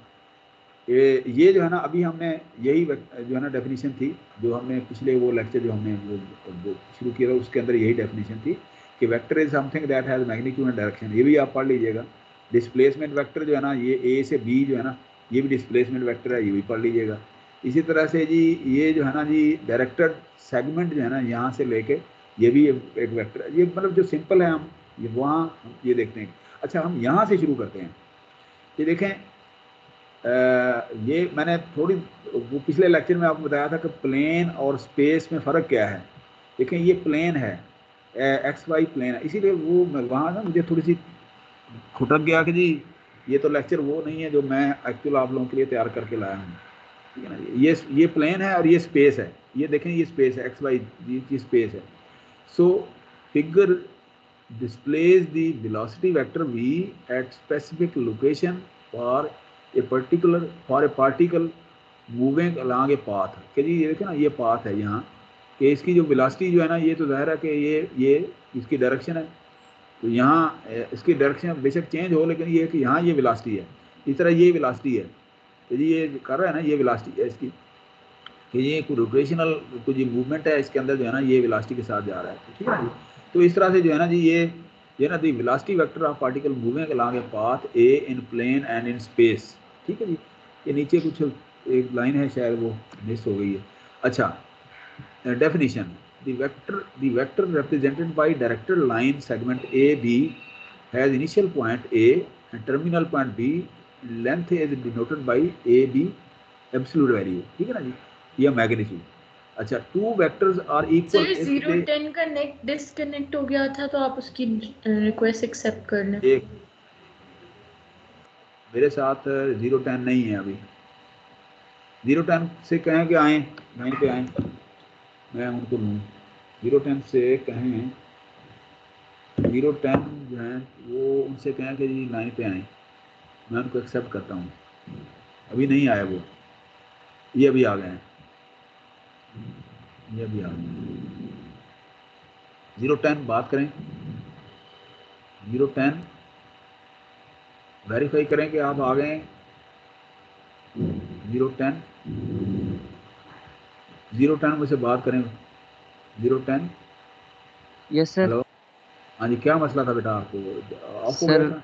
ये जो है ना अभी हमने यही जो है ना डेफिनेशन थी जो हमने पिछले वो लेक्चर जो हमने वो शुरू किया था उसके अंदर यही डेफिनेशन थी कि vector is something that has magnitude and direction. ये भी आप पढ़ लीजिएगा। डिस्प्लेसमेंट वेक्टर जो है ना, ये ए से बी जो है ना ये भी डिस्प्लेसमेंट वेक्टर है, ये भी पढ़ लीजिएगा। इसी तरह से जी ये जो है ना जी डायरेक्टेड सेगमेंट जो है ना यहाँ से लेके ये भी एक वेक्टर है। ये मतलब जो सिंपल है हम ये वहाँ ये देखते हैं। अच्छा, हम यहाँ से शुरू करते हैं। ये देखें, ये मैंने थोड़ी वो पिछले लेक्चर में आपको बताया था कि प्लेन और स्पेस में फ़र्क क्या है। देखें, ये प्लेन है, एक्स वाई प्लेन है, इसीलिए वो वहाँ ना मुझे थोड़ी सी खुटक गया कि जी ये तो लेक्चर वो नहीं है जो मैं एक्चुअल आप लोगों के लिए तैयार करके लाया हूँ, ठीक है ना। ये प्लेन है और ये स्पेस है। ये देखें, ये स्पेस है, एक्स वाई ये स्पेस है। So figure displays the velocity vector v at specific location for a particle moving along a path। कि जी ये देखें ना, ये पाथ है यहाँ, कि इसकी जो वेलोसिटी जो है ना ये तो जाहिर है कि ये इसकी डायरेक्शन है। तो यहाँ इसकी डायरेक्शन बेशक चेंज हो, लेकिन ये कि यहाँ ये वेलोसिटी है, इस तरह ये वेलोसिटी है। तो जी ये कर रहा है ना, ये वेलोसिटी है इसकी, कि ये कोई रोटेशनल कुछ मूवमेंट है इसके अंदर जो है ना ये वेलोसिटी के साथ जा रहा है, ठीक है ना जी। तो इस तरह से जो है ना जी ये ना the velocity vector of particle moving along a path a in plane and in space, ठीक है जी। ये नीचे कुछ एक लाइन है शायद वो मिस हो गई है। अच्छा, definition, the vector represented by directed line segment AB has initial point A and terminal point B, length is denoted by AB absolute value, ठीक है ना जी, या मैग्नीट्यूड। अच्छा, two vectors are equal sir 010 का नेट डिस्कनेक्ट हो गया था तो आप उसकी रिक्वेस्ट एक्सेप्ट कर लें। एक मेरे साथ 010 नहीं है अभी। 010 से कहें कि आए वहीं पे आए, मैं उनको लूँ। 010 से कहें, 010 जो है वो उनसे कहें कि जी लाइन पे आए, मैं उनको एक्सेप्ट करता हूँ। अभी नहीं आया वो, ये अभी आ गए हैं, ये अभी आ गए। 010 बात करें, 010 वेरीफाई करें कि आप आ गए हैं। 010 मुझसे बात करें। 010, यस सर। हेलो, हाँ जी, क्या मसला था बेटा, आपको ऑफ हो गया सर था?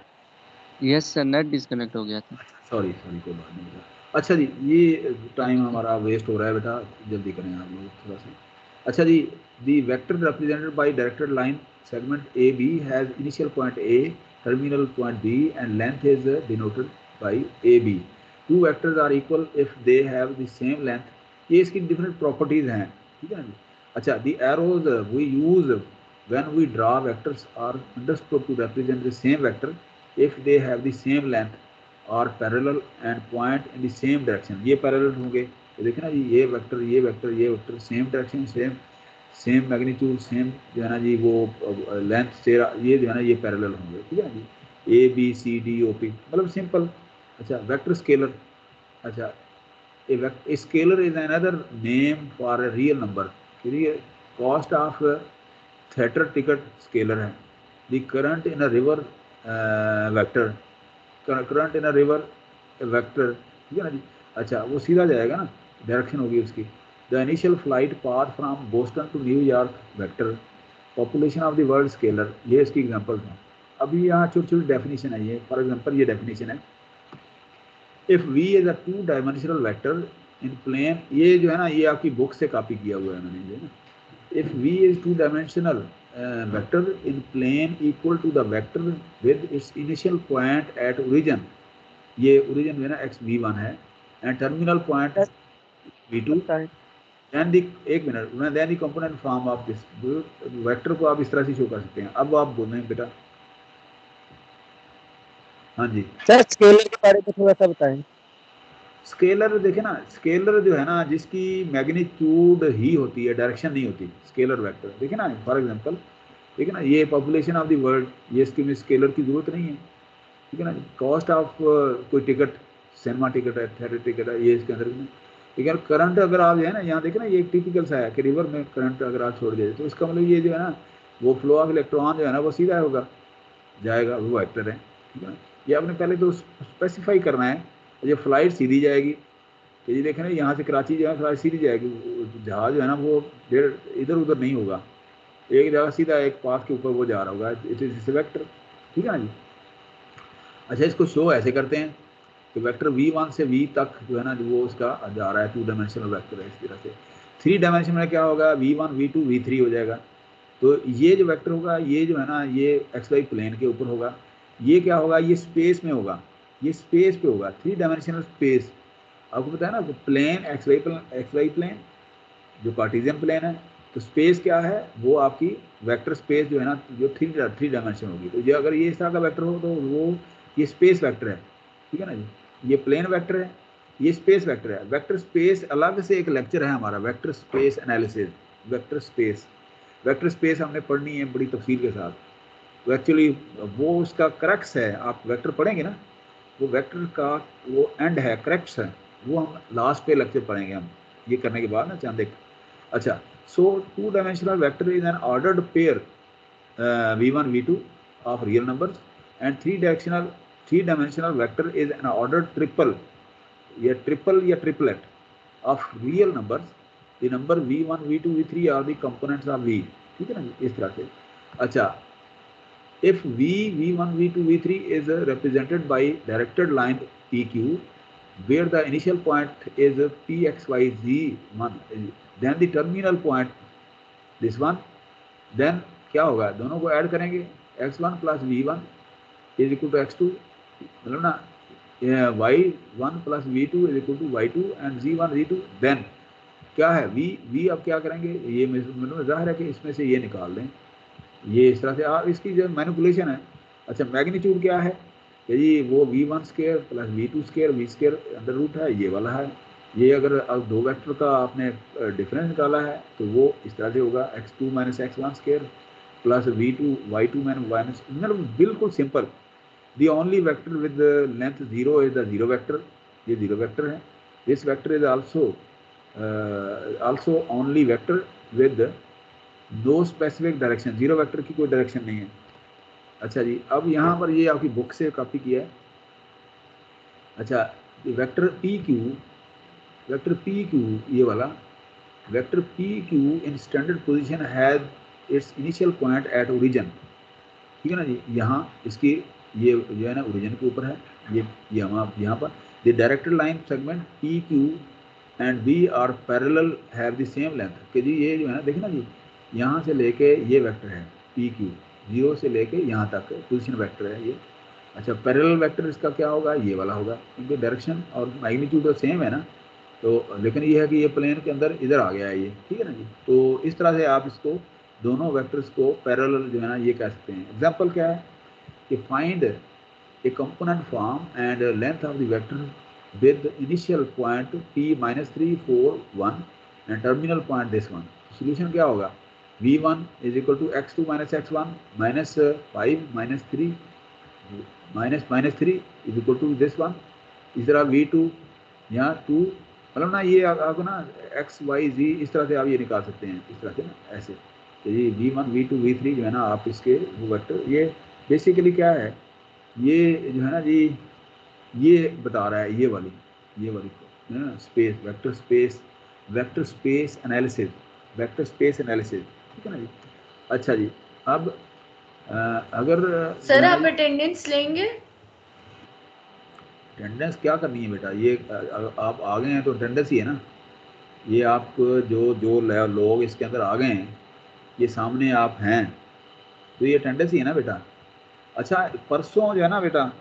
यस सर, नेट डिस्कनेक्ट हो गया था। सॉरी सॉरी, कोई बात नहीं बेटा। अच्छा जी, ये टाइम हमारा वेस्ट हो रहा है बेटा, जल्दी करें आप लोग थोड़ा सा। अच्छा जी, the vector represented by directed line segment a b has initial point a, terminal point b and length is denoted by a b. Two vectors are equal if they have the same length. ये इसकी different properties हैं, ठीक है ना जी। अच्छा, the arrows we use when we draw vectors are understood to represent the same vector if they have the same length or parallel and point in the same direction। ये parallel होंगे तो देखिए ना जी, ये vector same direction, same magnitude, same जो है ना जी वो लेंथ से, ये जो है ना ये पैरेलल होंगे, ठीक है ना जी। A b c d o p मतलब सिंपल। अच्छा, वेक्टर स्केलर। अच्छा, a scalar is another name for a real number। Cost of theater ticket scalar है। The current in a river vector, current in a river vector, ठीक है ना जी। अच्छा, वो सीधा जाएगा ना, डायरेक्शन होगी उसकी। The initial flight path from Boston to New York vector, population of the world scalar. ये इसकी एग्जांपल्स हैं। अभी यहाँ छोटी छोटी डेफिनेशन है ये। फॉर एग्जांपल ये डेफिनेशन है, if v is a two dimensional vector in plane. ये जो है ना ये आपकी बुक से कॉपी किया हुआ है मैंने ये ना। if v is two dimensional vector in plane equal to the vector with its initial point at origin, ये origin में ना x v1 है and terminal point v2, then the एक minute, then the component form of this vector को आप इस तरह से शो कर सकते हैं। अब आप बोल रहे हैं बेटा। हाँ जी सर, स्केलर के बारे में थोड़ा सा बताएं। स्केलर देखे ना, स्केलर जो है ना जिसकी मैग्नीट्यूड ही होती है, डायरेक्शन नहीं होती, स्केलर वेक्टर। देखे ना, फॉर एग्जांपल ठीक है ना, ये पॉपुलेशन ऑफ द वर्ल्ड, ये इसके में स्केलर की जरूरत नहीं है, ठीक है ना। कॉस्ट ऑफ कोई टिकट, सिनेमा टिकट है, थिएटर टिकट है, ये इसके अंदर में। ठीक है, करंट अगर आप जो है ना यहाँ देखे ना, ये एक टिपिकल सा है कि रिवर में करंट अगर आप छोड़ दें तो इसका मतलब ये जो है ना वो फ्लो ऑफ इलेक्ट्रॉन जो है ना वो सीधा होगा, जाएगा, वो वेक्टर है, ठीक है ना। ये आपने पहले तो स्पेसिफाई करना है। ये फ्लाइट सीधी जाएगी, ये देखें ना यहाँ से कराची जो है फ्लाइट सीधी जाएगी, जहाज जो है ना वो इधर उधर नहीं होगा, एक जगह सीधा एक पाथ के ऊपर वो जा रहा होगा। इट इज वेक्टर, ठीक है ना जी। अच्छा, इसको शो ऐसे करते हैं कि वेक्टर v1 से v तक जो है ना वो उसका जा रहा है, टू डायमेंशनल वेक्टर है। इस तरह से थ्री डायमेंशन में क्या होगा, v1 v2 v3 हो जाएगा। तो ये जो वेक्टर होगा ये जो है ना ये xy प्लेन के ऊपर होगा। ये क्या होगा, ये स्पेस में होगा, ये स्पेस पे होगा, थ्री डायमेंशनल स्पेस। आपको पता है ना प्लेन एक्स वाई प्लेन जो कार्टेशियन प्लेन है, तो स्पेस क्या है, वो आपकी वेक्टर स्पेस जो है ना जो थ्री डायमेंशन होगी। तो ये अगर ये इस तरह का वेक्टर हो तो वो ये स्पेस वेक्टर है, ठीक है ना जी। ये प्लेन वेक्टर है, ये स्पेस वेक्टर है। वेक्टर स्पेस अलग से एक लेक्चर है हमारा, vector space analysis. Vector space हमने पढ़नी है बड़ी तफसील के साथ। एक्चुअली वो उसका क्रक्स है, आप वेक्टर पढ़ेंगे ना, वो वेक्टर का वो एंड है, क्रक्स है, वो हम लास्ट पे लेक्चर पढ़ेंगे हम ये करने के बाद ना चंद एक। अच्छा, so two dimensional vector is an ordered pair v1 v2 of real numbers and three dimensional vector is an ordered triple या triplet of real numbers. The number v1 v2 v3 are the components of v, ठीक है ना, इस तरह से। अच्छा, if v1 v2 v3 is represented by directed line pq where the initial point is pxyz1, then the terminal point this one, then क्या होगा, दोनों को ऐड करेंगे, x1 plus v1 is equal to x2, मतलब ना y1 plus v2 is equal to y2 and z1 z2। then क्या है v अब क्या करेंगे, ये मतलब जाहिर है कि इसमें से ये निकाल दें, ये इस तरह से आप इसकी जो मैनिपुलेशन है। अच्छा, मैग्नीट्यूड क्या है कि जी वो v1 square plus v2 square v square under root है, ये वाला है। ये अगर अब दो वेक्टर का आपने डिफरेंस निकाला है तो वो इस तरह से होगा x2 minus x1 square plus v2 y2 minus, मतलब बिल्कुल simple. The only vector with length 0 is the zero vector, ये जीरो वेक्टर है। This vector is also only vector with no specific direction, zero vector की कोई direction नहीं है। अच्छा जी, अब यहाँ पर ये आपकी बुक से कॉपी किया है। अच्छा, वेक्टर पी क्यू ये वाला vector P Q in standard position has its initial point at origin, ठीक है ना जी। यहाँ इसकी ये जो है ना ओरिजिन के ऊपर है, ये यहाँ पर the directed line segment p q and b are parallel have the same length, कि जी ये जो है ना देखिए ना जी, यहाँ से लेके ये वेक्टर है पी क्यू, 0 से लेके यहाँ तक पोजीशन वेक्टर है ये। अच्छा, पैरेलल वेक्टर इसका क्या होगा, ये वाला होगा, क्योंकि डायरेक्शन और मैग्नीट्यूड तो सेम है ना, तो लेकिन ये है कि ये प्लेन के अंदर इधर आ गया है ये, ठीक है ना जी। तो इस तरह से आप इसको दोनों वेक्टर्स को पैरेलल जो है ना ये कह सकते हैं। एग्जांपल क्या है कि find a component form and length of the vector with initial point p -3 4 1 and terminal point this one. Solution क्या होगा, v1 is equal to x2 - x1 -5 -3 is equal to this one. इस तरह v2 यहाँ 2 मतलब ना ये आपको ना x y z इस तरह से आप ये निकाल सकते हैं, इस तरह से ना ऐसे। तो ये v1 v2 v3 जो है ना आप इसके वो वेक्टर, ये बेसिकली क्या है, ये जो है ना जी ये बता रहा है ये वाली है ना स्पेस वेक्टर स्पेस एनालिसिस, ठीक है ना जी। अच्छा जी, अब अगर सर आप अटेंडेंस लेंगे? अटेंडेंस क्या करनी है बेटा, ये आप आ गए हैं तो अटेंडेंस ही है ना, ये आप जो लोग इसके अंदर आ गए हैं, ये सामने आप हैं, तो ये अटेंडेंस ही है ना बेटा। अच्छा, परसों जो है ना बेटा,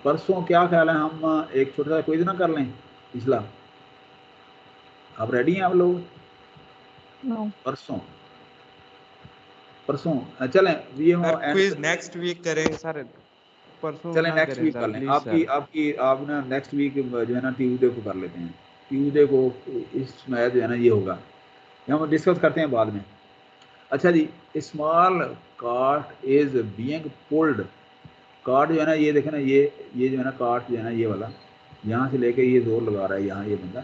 परसों क्या ख्याल है हम एक छोटा सा क्विज ना कर लें पिछला, आप रेडी हैं आप लोग? नो परसों चलें ये क्विज नेक्स्ट वीक करेंगे सर, परसों चलें ना नेक्स्ट करें वीक सर, कर लें। प्लीज आप ना नेक्स्ट वीक जो है ना ट्यूसडे को कर लेते हैं, ट्यूसडे को इस मैच जो है ना ये होगा, हम डिस्कस करते हैं बाद में। अच्छा जी, small cart is being pulled, cart जो है ना ये देखें ना, ये जो है ना कार्ट जो है ना ये वाला, यहाँ से लेके ये जोर लगा रहा है यहाँ ये बंदा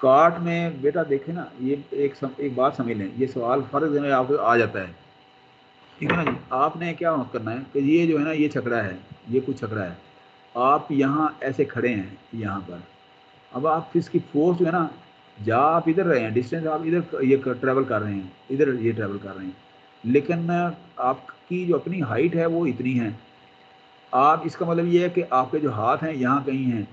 कार्ट में। बेटा देखें ना, ये एक बात समझ लें, ये सवाल फर्ज में आपको आ जाता है, ठीक है ना जी। आपने क्या करना है कि ये जो है ना ये छकड़ा है, ये कुछ छकड़ा है, आप यहाँ ऐसे खड़े हैं यहाँ पर, अब आप इसकी फोर्स जो है ना, जा आप इधर रहे हैं, डिस्टेंस आप इधर ये ट्रैवल कर रहे हैं, इधर ये ट्रैवल कर रहे हैं, लेकिन आपकी जो अपनी हाइट है वो इतनी है। आप इसका मतलब ये है कि आपके जो हाथ हैं यहाँ कहीं हैं,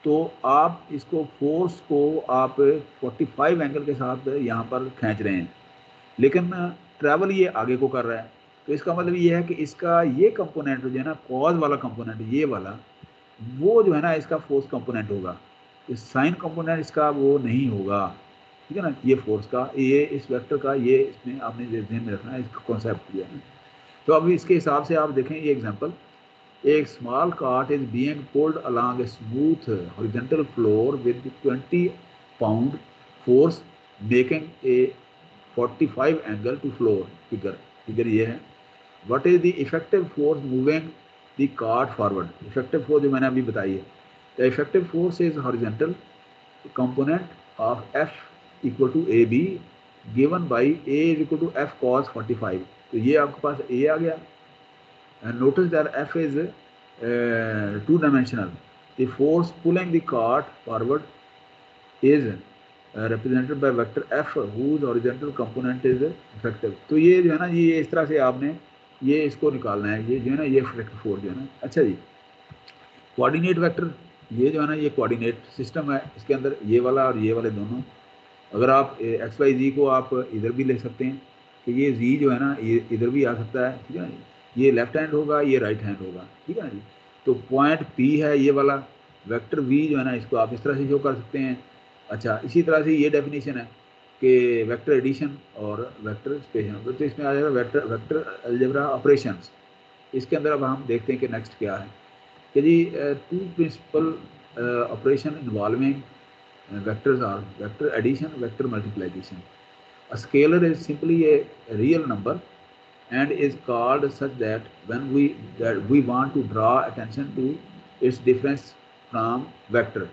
तो आप इसको फोर्स को आप 45 एंगल के साथ यहाँ पर खींच रहे हैं, लेकिन ट्रैवल ये आगे को कर रहा है। तो इसका मतलब ये है कि इसका ये कंपोनेंट जो है ना, कॉज वाला कंपोनेंट ये वाला, वो जो है ना इसका फोर्स कंपोनेंट होगा, इस साइन कंपोनेंट इसका वो नहीं होगा, ठीक है ना। ये फोर्स का, ये इस वेक्टर का, ये इसमें आपने ध्यान में रखना है, इसका कॉन्सेप्ट किया है। तो अब इसके हिसाब से आप देखें ये एग्जांपल, एक small cart is being pulled along a smooth horizontal floor with 20 pound force making a 45 angle to floor. Figure ये है, what is the effective force moving the cart forward. Effective force जो मैंने अभी बताई है, the effective force is horizontal component of f equal to a b given by a is equal to f cos 45। तो ये आपके पास ए आ गया, and notice that F is two-dimensional. The force pulling the cart forward is represented by vector F whose horizontal component is effective. तो ये जो है ना ये इस तरह से आपने ये इसको निकालना है, ये जो है ना ये effective force जो है ना। अच्छा जी, कोऑर्डिनेट वेक्टर, ये जो है ना ये कोऑर्डिनेट सिस्टम है, इसके अंदर ये वाला और ये वाले दोनों, अगर आप एक्स वाई जी को आप इधर भी ले सकते हैं कि ये जी जो है ना ये इधर भी आ सकता है, ठीक है ना, ये लेफ्ट हैंड होगा, ये राइट हैंड होगा, ठीक है ना जी। तो पॉइंट पी है ये वाला, वेक्टर वी जो है ना इसको आप इस तरह से शो कर सकते हैं। अच्छा, इसी तरह से ये डेफिनेशन है कि वेक्टर एडिशन और वेक्टर स्पेशन, तो इसमें आ जाएगा वेक्टर अलजेब्रा ऑपरेशंस। इसके अंदर अब हम देखते हैं कि नेक्स्ट क्या है कि जी two principal operation involving vectors are vector addition, vector multiplication. A scalar is simply a real number and is called such that when we want to draw attention to its difference from vector.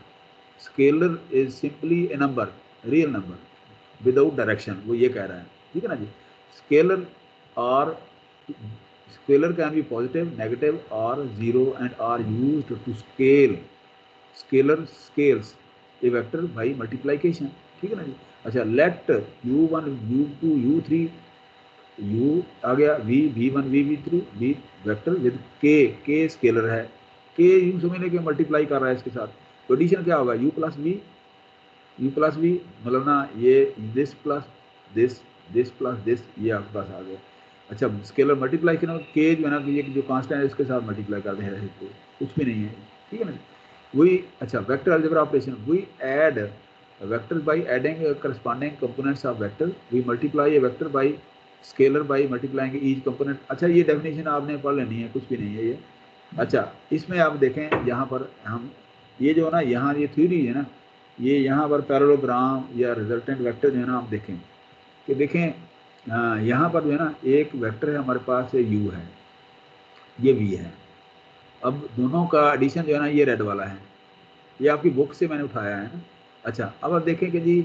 Scalar is simply a number, real number, without direction. वो ये कह रहा है, ठीक है ना जी। Scalar can be positive, negative, or zero and are used to scale. Scalar scales a vector by multiplication, ठीक है ना जी। अच्छा, let u1 u2 u3 u आ गया, v1 v3 v vector with k scalar है, k यूं समझ लें कि मल्टीप्लाई कर रहा है इसके साथ, तो एडिशन क्या होगा u प्लस v मतलब ना ये this plus this plus this, ये आपके पास आ गया। अच्छा स्केलर मल्टीप्लाई करना, के जो है ना ये जो कांस्टेंट है इसके साथ मल्टीप्लाई करते हैं, कुछ भी नहीं है, ठीक है ना। वही अच्छा vector algebra operation, we add vector by adding corresponding components of vector, we multiply a vector by scalar by multiplying each component. अच्छा ये डेफिनेशन आपने पढ़ लेनी है, कुछ भी नहीं है ये। अच्छा इसमें आप देखें यहाँ पर हम ये जो है ना यहाँ ये थ्योरी है ना, ये यहाँ पर पैरेललोग्राम या रिजल्टेंट वेक्टर जो है ना आप देखें कि देखें यहाँ पर जो है ना एक वेक्टर है हमारे पास, u है, ये v है। अब दोनों का एडिशन जो है ना ये रेड वाला है, ये आपकी बुक से मैंने उठाया है ना। अच्छा अब आप देखें कि जी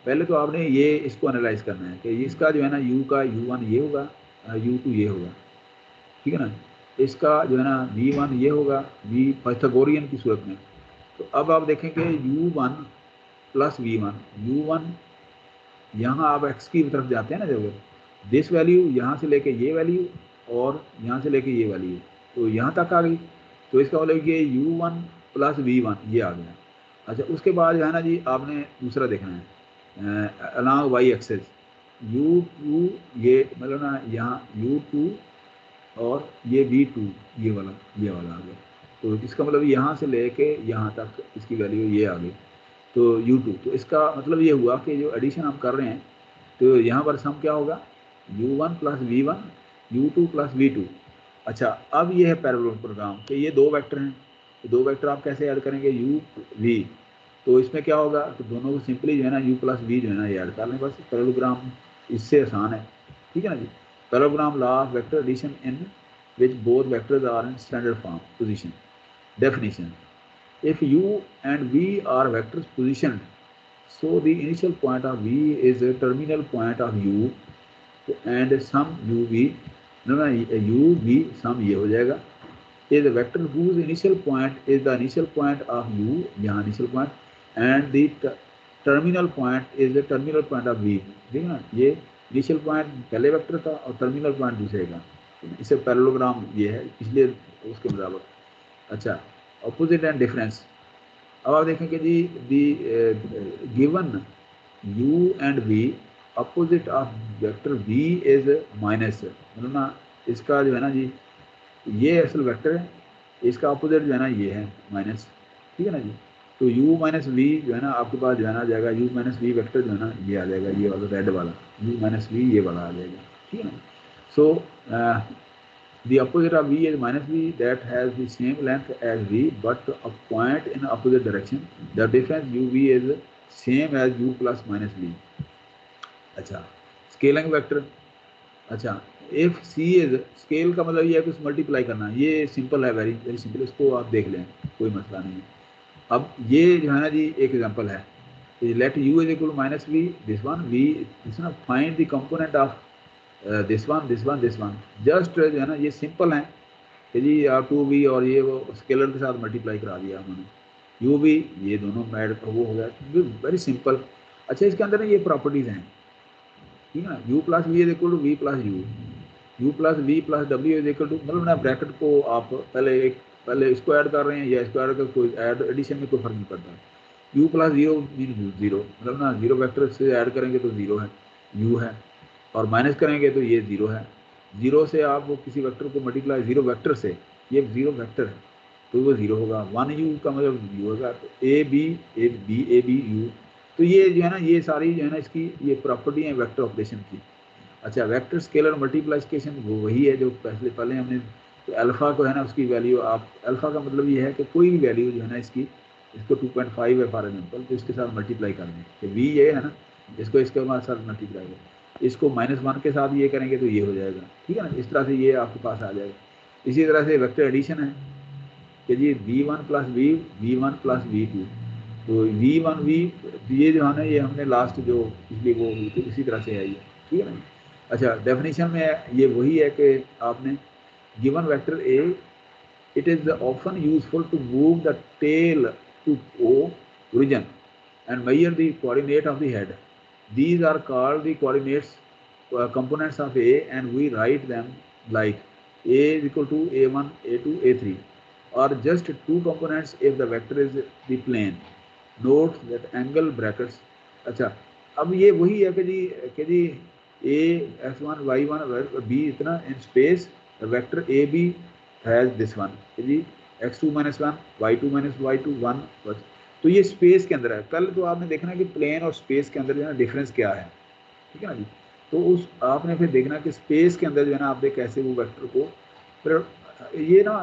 पहले तो आपने ये इसको एनालाइज करना है कि इसका जो है ना u का u1 ये होगा, u2 ये होगा, ठीक है ना। इसका जो है ना v1 ये होगा, v पाइथागोरियन की सूरत में। तो अब आप देखें कि u1 प्लस v1, u1 यहाँ आप x की तरफ जाते हैं ना, जब दिस वैल्यू यहाँ से लेके ये वैल्यू और यहाँ से लेके ये वैल्यू, तो यहाँ तक आ गई, तो इसका मतलब ये u1 प्लस v1 ये आ गया। अच्छा उसके बाद जो है ना जी आपने दूसरा देखना है अलॉन्ग वाई एक्सेस, u2 ये मतलब ना यहाँ u2 और ये v2 ये वाला आ गया, तो इसका मतलब यहाँ से लेके यहाँ तक इसकी वैल्यू ये आ गई, तो u2। तो इसका मतलब ये हुआ कि जो एडिशन हम कर रहे हैं तो यहाँ पर सम क्या होगा, u1 plus v1 u2 plus v2। अच्छा अब ये है पैरेललोग्राम कि ये दो वेक्टर हैं, तो दो वेक्टर आप कैसे ऐड करेंगे u v, तो इसमें क्या होगा तो दोनों को सिंपली जो है ना u प्लस v जो है ना ये ऐड कर लें, बस पैरेललोग्राम इससे आसान है, ठीक है ना जी। Parallelogram law of vector addition in which both vectors are in standard form position. Definition, if u and v are vectors positioned, so the initial point of v is a terminal point of u and sum uv, uv sum ये हो जाएगा, is a vector whose initial point is the initial point of u, यहाँ initial point, and the terminal point is the terminal point of v, ठीक है ना। ये initial point पहले vector का और terminal point दूसरे का, इसे पैरेललोग्राम ये है, इसलिए उसके मुताबिक। अच्छा ऑपोजिट एंड डिफरेंस, अब आप देखें कि जी the given u and v opposite of vector v is minus, मतलब ना इसका जो है ना जी ये असल वेक्टर है, इसका अपोजिट जो है ना ये है माइनस, ठीक है ना जी। तो u माइनस v जो है ना आपके पास जो है ना जाएगा, u माइनस v वेक्टर जो है ना ये आ जाएगा, ये वाला रेड वाला u माइनस v ये वाला आ जाएगा, ठीक है ना। सो the opposite of v is minus v that has the same length as v but a point in opposite direction, the difference uv is same as u plus minus v। अच्छा scaling vector, अच्छा if c is scale का मतलब ये है कि multiply करना, ये simple है, वेरी वेरी सिंपल, इसको आप देख लें कोई मसला नहीं है। अब ये जो है ना जी एक एग्जांपल है, late u is equal to minus v, this one v, this one find the component of this one just जो है ना ये सिंपल है कि जी आप 2v और ये वो स्केलर के साथ मल्टीप्लाई करा दिया उन्होंने, u भी ये दोनों ऐड वो हो गया, वेरी सिंपल। अच्छा इसके अंदर ये प्रॉपर्टीज़ हैं, ठीक है ना, u plus v is equal to v plus u plus v plus w is equal to, मतलब ना ब्रैकेट को आप पहले इसको ऐड कर रहे हैं या इसको ऐड कर, कोई ऐड एडिशन में कोई फर्क नहीं पड़ता। u plus zero mean zero, मतलब ना जीरो वेक्टर से ऐड करेंगे तो जीरो है, u है, और माइनस करेंगे तो ये जीरो है। जीरो से आप वो किसी वेक्टर को मल्टीप्लाई, जीरो वेक्टर से, ये जीरो वेक्टर है तो वो जीरो होगा, 1u का मतलब u होगा, तो a b u, तो ये जो है ना ये सारी जो है ना इसकी ये प्रॉपर्टी है वेक्टर ऑपरेशन की। अच्छा वेक्टर स्केलर मल्टीप्लिकेशन वो वही है जो पहले हमने, तो अल्फ़ा को है ना उसकी वैल्यू आप, अल्फ़ा का मतलब ये है कि कोई भी वैल्यू जो है ना इसकी, इसको 2.5 है फॉर एग्जाम्पल, तो इसके साथ मल्टीप्लाई कर दें, तो v ये है ना, इसको इसके साथ मल्टीप्लाई करें, इसको -1 के साथ ये करेंगे तो ये हो जाएगा, ठीक है ना। इस तरह से ये आपके पास आ जाएगा। इसी तरह से वेक्टर एडिशन है कि जी v1 plus v1 plus v2, तो v1 v ये जो है ना ये हमने लास्ट जो इसलिए वो इसी तरह से है ये, ठीक है ना। अच्छा डेफिनेशन में ये वही है कि आपने given vector a, it is often useful to move the tail to origin and measure the coordinate of the head. These are called the coordinates components of A and we write them like A is equal to A1, A2, A3, or just two components if the vector is the plane. Note that angle brackets. अच्छा, अब ये वही है कि जी A x1 y1 b इतना in space the vector AB has this one कि जी x2 minus 1 y2 minus y2 1 बस। तो ये स्पेस के अंदर है। कल तो आपने देखना कि प्लेन और स्पेस के अंदर जो है डिफरेंस क्या है, ठीक है ना जी। तो उस आपने फिर देखना कि स्पेस के अंदर जो है ना आपने कैसे वो वेक्टर को फिर ये ना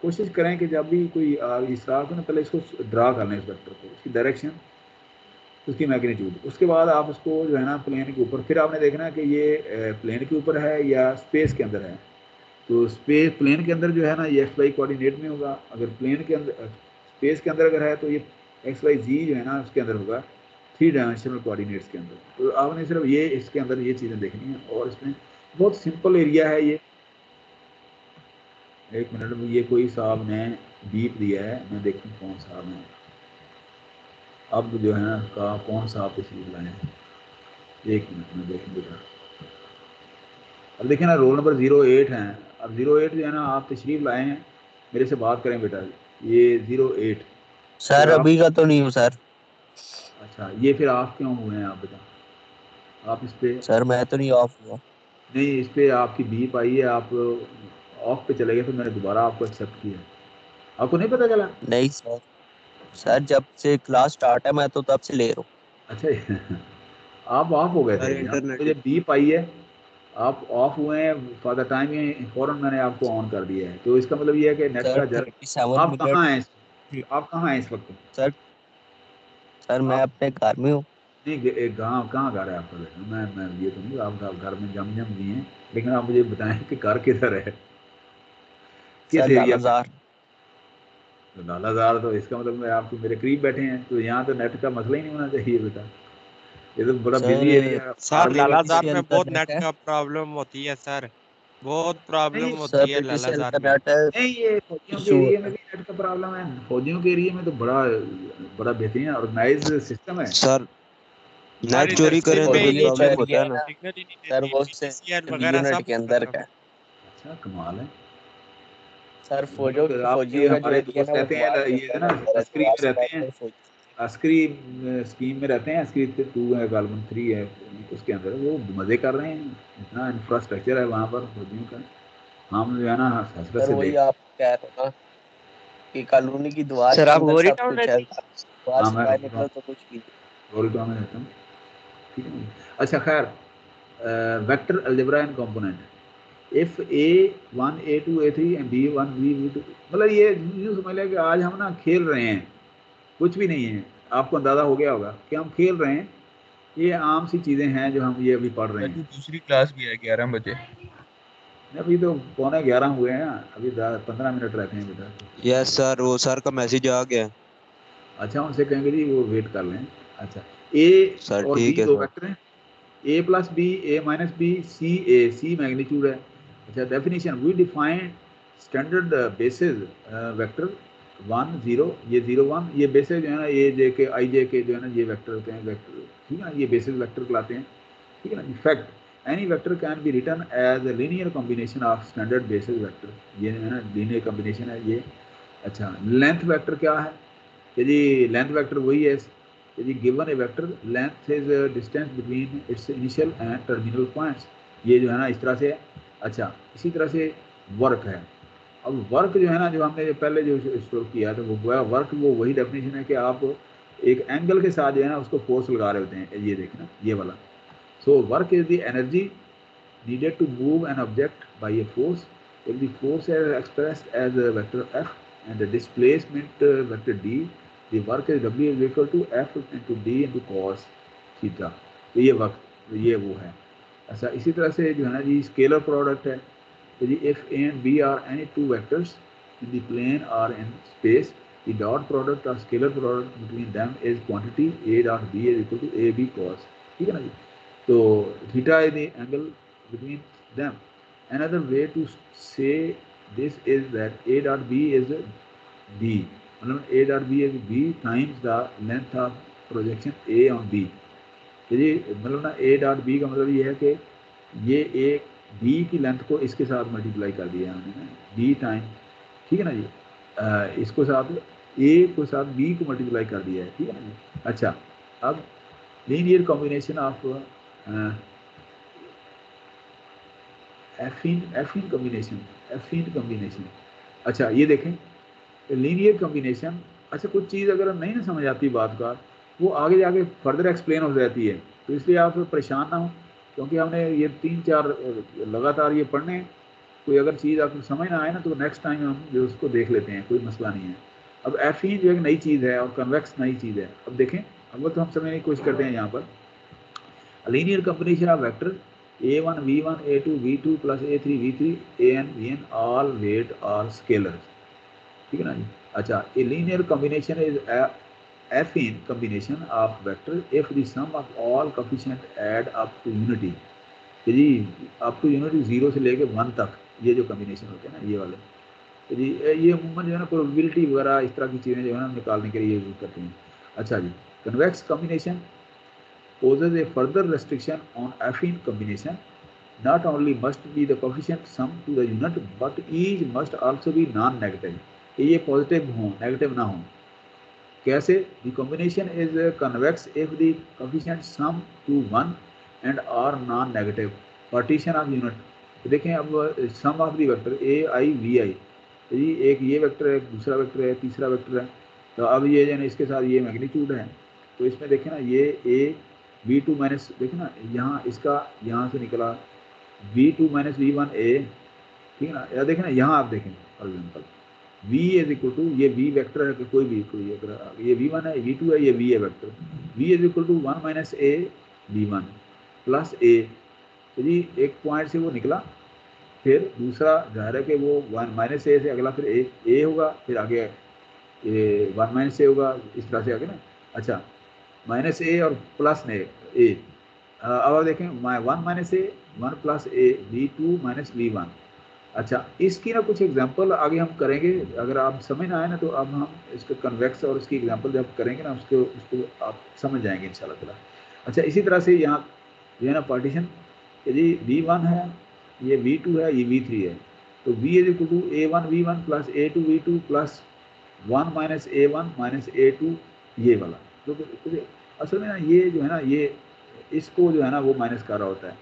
कोशिश करें कि जब भी कोई इसराफ हो ना पहले इसको ड्रा कर लें इस वेक्टर को, उसकी डायरेक्शन, उसकी मैग्नीट्यूड, उसके बाद आप उसको जो है ना प्लेन के ऊपर फिर आपने देखना कि ये प्लेन के ऊपर है या स्पेस के अंदर है। तो स्पेस प्लेन के अंदर जो है ना ये एक्स वाई कोऑर्डिनेट में होगा, अगर प्लेन के अंदर स्पेस के अंदर अगर है तो ये एक्स वाई जी जो है ना उसके अंदर होगा 3 डायमेंशनल कोऑर्डिनेट्स के अंदर। तो आपने सिर्फ ये इसके अंदर ये चीज़ें देखनी है और इसमें बहुत सिंपल एरिया है ये। एक मिनट में ये कोई साहब ने बीप दिया है, मैं देखूँ कौन साहब है अब जो है ना का कौन सा आप तशरीफ लाए हैं, एक मिनट में देखें बेटा। अब देखें ना रोल नंबर 08 हैं। अब 08 जो है ना आप तशरीफ लाए हैं, मेरे से बात करें बेटा। ये 08 सर अभी का तो नहीं हूँ सर। अच्छा, ये फिर आप क्यों हुए हैं आप बता, आप इस पे सर मैं तो नहीं ऑफ हुआ। नहीं, इस पे आपकी बीप आई है, आप ऑफ पे चले गए तो मैंने दोबारा आपको एक्सेप्ट किया, आपको नहीं पता चला? नहीं सर, सर जब से क्लास स्टार्ट है मैं तो तब से ले रहा हूँ। अच्छा आप ऑफ हो गए थे, मुझे बीप आई है, आप ऑफ हुए हैं फॉर द टाइम, ये फौरन मैंने आपको ऑन कर दिया है। तो इसका मतलब ये है कि नेट का जर आप कहाँ हैं, आप कहाँ हैं इस वक्त? सर मैं अपने घर में हूँ। नहीं, गाँव कहाँ घर है आपका? मैं ये तो नहीं आप घर में जम भी हैं, लेकिन आप मुझे बताएं कि घर किधर है, किस एरिया? लालाजार। तो इसका मतलब मैं आपको मेरे करीब बैठे हैं, तो यहाँ तो नेट का मसला ही नहीं होना चाहिए बेटा, ये तो बड़ा बिजी एरिया। सर लालाजार में बहुत नेट का प्रॉब्लम होती है सर, बहुत प्रॉब्लम होती है लालाजार में। नहीं, ये फौजियों के एरिया में भी नेट का प्रॉब्लम है, फौजियों के एरिया में तो बड़ा बेहतरीन ऑर्गेनाइज सिस्टम है सर। नेट चोरी करें तो भी प्रॉब्लम होता है ना सर, वो यूनिट के अंदर का। अच्छा, कमाल है सर। फौजियों हमारे दोस्त रहते हैं ये ना अस्करी में रहते हैं, अस्करी स्कीम में रहते हैं, अस्करी 2 है गालबन 3 है, उसके अंदर वो मजे कर रहे हैं, इतना इंफ्रास्ट्रक्चर है वहाँ पर फौजियों का। हम जो है ना सर वही आप कह रहे हो ना कि कॉलोनी की दीवार सर, आप सब गोरी कुछ टाउन है, बाहर से बाहर निकलो तो कुछ भी। गोरी टाउन में रहता हूँ, ठीक है। अच्छा खैर, vector algebra and component, if A1 A2 A3 and B1 B2, मतलब ये यूँ समझ लें कि आज हम ना खेल रहे हैं, कुछ भी नहीं है। आपको अंदाज़ा हो गया होगा कि हम खेल रहे हैं, ये आम सी चीज़ें हैं जो हम ये अभी पढ़ रहे हैं। दूसरी क्लास भी है 11 बजे, अभी तो 11:15 हुए हैं, अभी 15 मिनट रहते हैं बेटा। यस सर, वो सर का मैसेज आ गया। अच्छा, उनसे कहेंगे जी वो वेट कर लें। अच्छा, A सर और ठीक B है दो सर। वेक्टर हैं, A plus B, A minus B, C A, C magnitude है। अच्छा, definition, we define standard basis vector 1 0, ये 0 1, ये बेसिस जो है ना A J के I J के जो है ना ये वेक्टर होते हैं, वेक्टर, ठीक है ना, ये बेसिस वेक्टर कहलाते हैं, ठीक है ना। In fact any vector can be written as a linear combination of standard basis vector, ये है ना लीनियर कॉम्बिनेशन है ये। अच्छा, लेंथ वेक्टर क्या है? कि जी लेंथ वेक्टर वही है कि जी given a vector length is distance between its initial and terminal points, ये जो है ना इस तरह से है। अच्छा, इसी तरह से वर्क है। अब वर्क जो है ना, जो हमने पहले जो स्टोर किया था वो वर्क, वो वही डेफिनेशन है कि आप एक एंगल के साथ जो है ना उसको फोर्स लगा रहे होते हैं, ये देखना ये वाला। So work is the energy needed to move an object by a force, if the force is expressed as a vector F and the displacement vector D, the work is W is equal to F into D into cos theta. तो ये वक्त ये वो है। अच्छा, इसी तरह से जो है ना जी स्केलर प्रोडक्ट है, तो जी if A and B are any two vectors in the plane or in space, the dot product or scalar product between them is quantity A dot B is equal to AB cos, ठीक है ना जी। तो theta is the angle between them. Another way to say this is that A dot B is B, मतलब A dot B is B times the length of projection A on B। तो ये मतलब ना A dot B का मतलब ये है कि ये एक बी की लेंथ को इसके साथ मल्टीप्लाई कर दिया हमने बी टाइम, ठीक है ना जी, इसको साथ ए को साथ बी को मल्टीप्लाई कर दिया है, ठीक है ना जी। अच्छा, अब लीनियर कॉम्बिनेशन ऑफ एफिन कॉम्बिनेशन। अच्छा ये देखें लीनियर कॉम्बिनेशन। अच्छा कुछ चीज़ अगर नहीं ना समझ आती बात का, वो आगे जाके फर्दर एक्सप्लेन हो जाती है, तो इसलिए आप परेशान ना हो, क्योंकि हमने ये 3-4 लगातार ये पढ़ने हैं। कोई अगर चीज़ आपको समझ ना आए ना तो नेक्स्ट टाइम हम जो उसको देख लेते हैं, कोई मसला नहीं है। अब एफिन जो एक नई चीज़ है और कन्वेक्स नई चीज़ है। अब देखें, अब वो तो हम समझने की कोशिश करते हैं। यहाँ पर linear combination of vector a1 v1 a2 v2 plus a3 v3 an vn all weight are scalars, ठीक है ना जी। अच्छा, a linear combination is a affine combination of vector if the sum of all coefficient add up to unity। जी up to unity 0 से लेके 1 तक ये जो कॉम्बिनेशन होते हैं ना ये वाले, तो जी ये अमूमन जो है ना प्रोबेबिलिटी वगैरह इस तरह की चीज़ें जो है ना निकालने के लिए यूज़ करते हैं। अच्छा जी, convex combination poses a further restriction on affine combination. Not only must be the coefficient sum to the unit, but each must also be non-negative। ये पॉजिटिव हो, नेगेटिव ना हो। कैसे? The combination is convex if the coefficient sum to 1 and are non-negative। Partition of unit। देखें अब sum of the vector a i v i, ये एक ये वेक्टर है, दूसरा वेक्टर है, तीसरा वेक्टर है, तो अब ये जो है इसके साथ ये मैग्नीट्यूड है, तो इसमें देखें ना ये a v2 माइनस, देखें ना यहाँ इसका यहाँ से निकला v2 माइनस v1 a, ठीक है ना। या देखें ना यहाँ आप देखें for example v is equal to, ये v वेक्टर है कि कोई अगर ये v1 है, v2 है, ये v है vector, v is equal to 1 minus a v1 plus a, तो जी एक पॉइंट से वो निकला, फिर दूसरा जाहिर है कि वो 1 माइनस a से अगला फिर a होगा, फिर आगे 1 माइनस a होगा, इस तरह से आगे ना। अच्छा, माइनस ए और प्लस ए, अब देखें 1 माइनस ए 1 प्लस ए v2 माइनस v1। अच्छा, इसकी ना कुछ एग्जांपल आगे हम करेंगे, अगर आप समझ ना आए ना तो अब हम इसका कन्वेक्स और इसकी एग्जांपल जब करेंगे ना उसको आप समझ जाएंगे इंशाल्लाह ताला। अच्छा, इसी तरह से यहाँ जो है ना पार्टीशन, यदि v1 है, ये v2 है, ये v3 है, तो v is equal to a1 v1 plus a2 v2 plus 1 minus a1 minus a2 ये वाला। तो असल में ना ये जो है ना ये इसको जो है ना वो माइनस कर रहा होता है,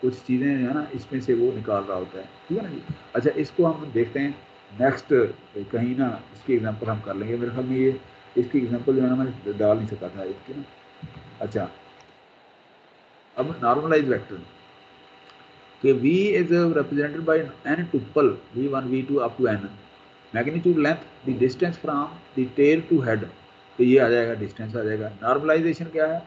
कुछ चीज़ें जो है ना इसमें से वो निकाल रहा होता है, ठीक है ना जी। अच्छा, इसको हम देखते हैं नेक्स्ट कहीं ना, इसकी एग्जांपल हम कर लेंगे। मेरे ख्याल में ये इसकी एग्जांपल जो है ना मैं डाल नहीं सका था इसकी ना। अच्छा, अब नॉर्मलाइज वेक्टर कि v is represented by n tuple v1 v2 up to n, magnitude length the distance from the tail to head, तो ये आ जाएगा, डिस्टेंस आ जाएगा। नॉर्मलाइजेशन क्या है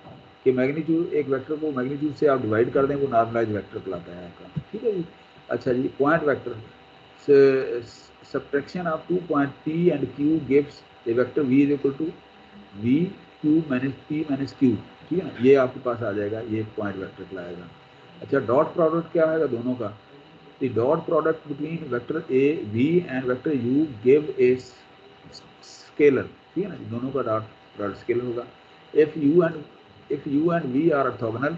कि मैग्नीट्यूड, एक वेक्टर को मैग्नीट्यूड से आप डिवाइड कर दें, वो नॉर्मलाइज वेक्टर कहलाता है आपका, ठीक है जी। अच्छा जी, point vector subtraction of 2 point p and q gives a vector v is equal to v q minus p minus q, ठीक है ना, ये आपके पास आ जाएगा, ये पॉइंट वेक्टर कहलाएगा। अच्छा, डॉट प्रोडक्ट क्या है दोनों का? The dot product between vector a v and vector u give a scalar, ठीक है ना, दोनों का डॉट प्रोडक्ट स्केलर होगा। If u and v are orthogonal,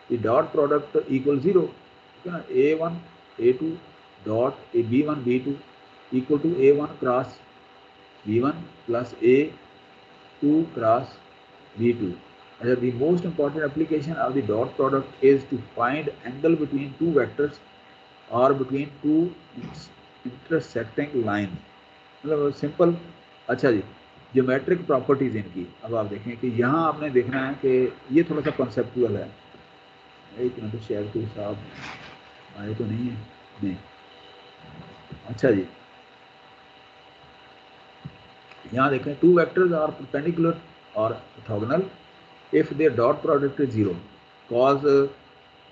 the dot product equal 0, ठीक है ना। a1 a2 dot b1 b2 equal to a1 cross b1 plus a2 cross b2। अच्छा, the most important application of the dot product is to find angle between two vectors और between two intersecting line, मतलब simple. अच्छा जी, geometric properties इनकी अब आप देखें कि यहाँ आपने देखना है कि ये थोड़ा सा कॉन्सेप्चुअल है। एक मिनट, शायद कोई साहब आए तो नहीं है, नहीं। अच्छा जी, यहाँ देखें टू वेक्टर्स आर परपेंडिकुलर और orthogonal if their dot product is 0, cos,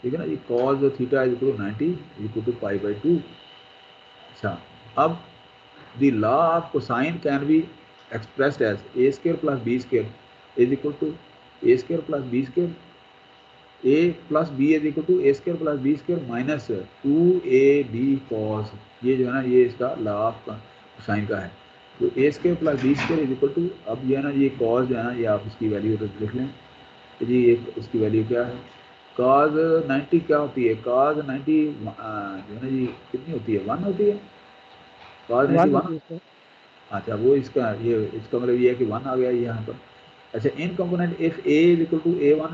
ठीक है ना, ये cos theta is equal to 90 equal to pi by 2। अच्छा, अब the law of cosine can be expressed as a square plus b square is equal to a square plus b square, a plus b is equal to a square plus b square minus 2ab cos, ये जो है ना ये इसका law of cosine का है। तो a square plus b square is equal to, अब ये है ना ये cos जो है ना ये आप इसकी वैल्यू लिख लें, तो जी एक इसकी वैल्यू क्या है, cos 90 क्या होती है? cos 90 जो है ना जी कितनी होती है? 1 होती है। cos 90 1। अच्छा वो इसका मतलब ये है कि 1 आ गया यहाँ पर। अच्छा in component if a is equal to a1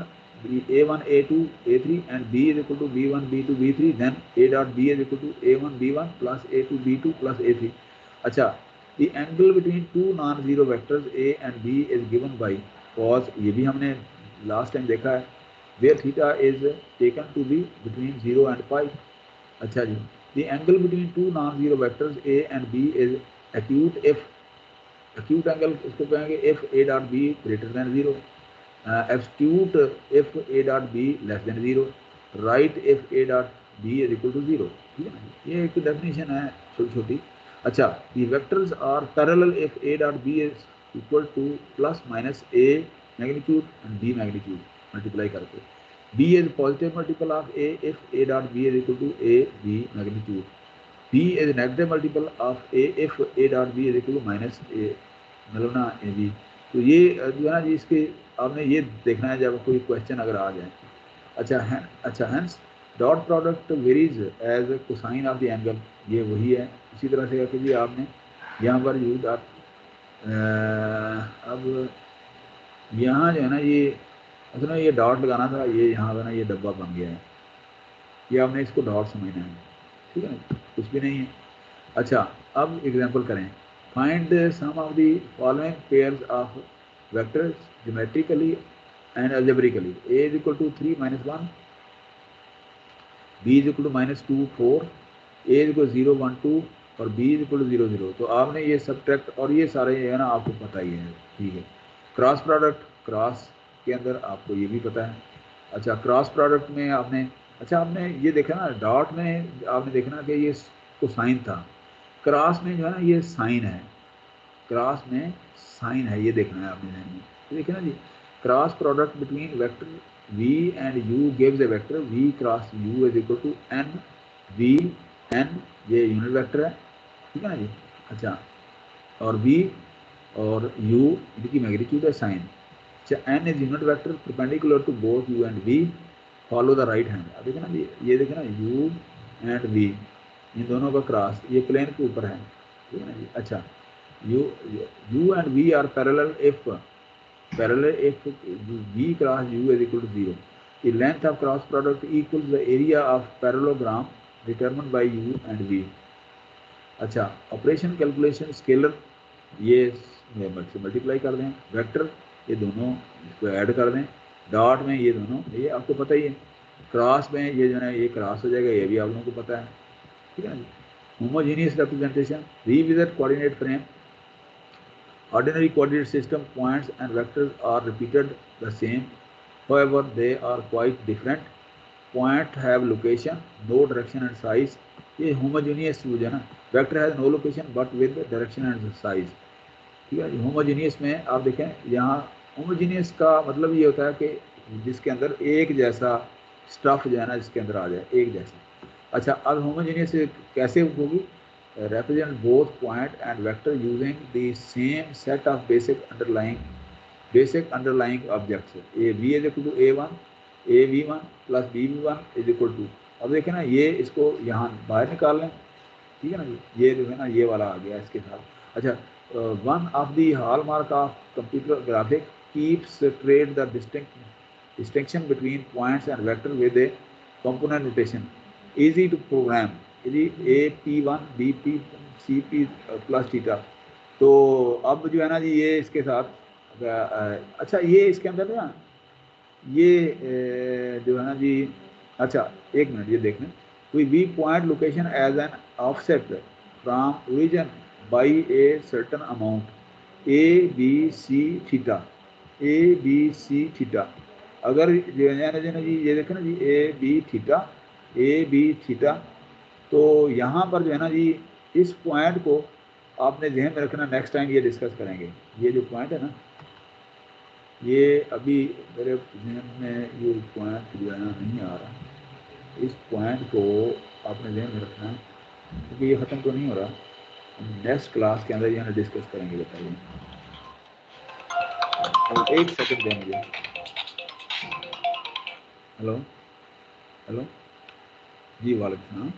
a1 a2 a3 and b is equal to b1 b2 b3 then a dot b is equal to a1 b1 plus a2 b2 plus a3। अच्छा the angle between two non zero vectors a and b is given by cos, ये भी हमने last time देखा है, where theta is taken to be between 0 and pi। अच्छा जी, the angle between two non-zero vectors a and b is acute if acute angle इसको कहेंगे if a dot b greater than 0, obtuse if a dot b less than 0, right if a dot b is equal to 0। ठीक है ना, ये एक definition है छोटी छोटी। अच्छा the vectors are parallel if a dot b is equal to plus minus a magnitude and b magnitude multiply करके। b is positive multiple of a if a dot b is equal to a b magnitude। b is negative multiple of a if a dot b is equal to minus a मतलब ना A B. तो ये जो है ना जी इसके आपने ये देखना है जब कोई क्वेश्चन अगर आ जाए। अच्छा hence dot product varies as cosine of the angle, ये वही है। इसी तरह से कि जी आपने यहाँ पर यूज आप अब यहाँ जो है ना ये असल ये डॉट लगाना था, ये यहाँ पर ना ये डब्बा बन गया है, ये आपने इसको डॉट समझना है। ठीक है ना, कुछ भी नहीं है। अच्छा अब एग्जांपल करें, find sum of the following pairs of vectors geometrically and algebraically. a is equal to 3 - 1, b is equal to -2 4, a is equal 0 1 2 और b इज इक्वल टू 0 0। तो आपने ये सब्ट्रैक्ट और ये सारे है ना आपको पता ही है। ठीक है, क्रॉस प्रोडक्ट, क्रॉस के अंदर आपको ये भी पता है। अच्छा क्रॉस प्रोडक्ट में आपने आपने ये देखा ना, डॉट में आपने देखना कि ये कोसाइन था, क्रॉस में जो है ना ये साइन है, क्रॉस में साइन है, ये देखना है आपने ध्यान में। तो देखिए ना जी, cross product between vector v and u gives a vector v cross u is equal to n v n, ये यूनिट वेक्टर है। ठीक है ना जी। अच्छा और v और u इनकी मैग्नीट्यूड है साइन। अच्छा n is unit vector perpendicular to both u and v, follow the right hand. अब देखिए ना जी, ये देखें ना u एंड v इन दोनों का क्रॉस ये प्लेन के ऊपर है। ठीक है ना जी। अच्छा u and v are parallel if v cross u is equal to 0। The length of cross product equals the area of parallelogram determined by u and v। अच्छा ऑपरेशन कैलकुलेशन स्केलर, ये मल्टीप्लाई कर दें, vector ये दोनों इसको add कर दें, dot में ये दोनों ये आपको पता ही है, क्रॉस में ये जो है ये क्रॉस हो जाएगा, ये भी आप लोगों को पता है। ठीक है ना जी। Homogeneous representation, revisit coordinate frame, ordinary coordinate system points and vectors are repeated the same, however they are quite different, point have location, no direction and size। ये homogeneous यूज है ना, vector has no location but with direction and size। ठीक है, homogeneous में आप देखें यहाँ homogeneous का मतलब ये होता है कि जिसके अंदर एक जैसा स्टफ जो है ना जिसके अंदर आ जाए एक जैसा। अच्छा अब homogeneous कैसे होगी, represent both point and vector using the same set of basic underlying objects। a v is equal to a1 a v1 plus b v1 is equal to, अब देखें ना ये इसको यहाँ बाहर निकाल लें। ठीक है ना जी, ये जो है ना ये वाला आ गया इसके साथ। अच्छा one of the hallmark of computer graphic keeps trade the distinction between points and vector with a component notation easy to program, यदि a p1 b p c p plus theta. तो अब जो है ना जी ये इसके साथ अच्छा ये इसके अंदर ना ये जो है ना जी, अच्छा एक मिनट ये देख लें, कोई we point location as an offset from origin by a certain amount a b c theta, a b c theta. अगर जो है ना जी ये देखें ना जी a b theta, a b theta, तो यहाँ पर जो है ना जी इस पॉइंट को आपने ध्यान में रखना, नेक्स्ट टाइम ये डिस्कस करेंगे। ये जो पॉइंट है ना ये अभी मेरे ध्यान में ये पॉइंट जो है ना नहीं आ रहा, इस पॉइंट को आपने ध्यान में रखना है क्योंकि ये ख़त्म तो नहीं हो रहा, हम नेक्स्ट क्लास के अंदर यहाँ डिस्कस करेंगे। बताइए एक सेकंड दें मुझे। हेलो हेलो जी, वालेकुम सलाम।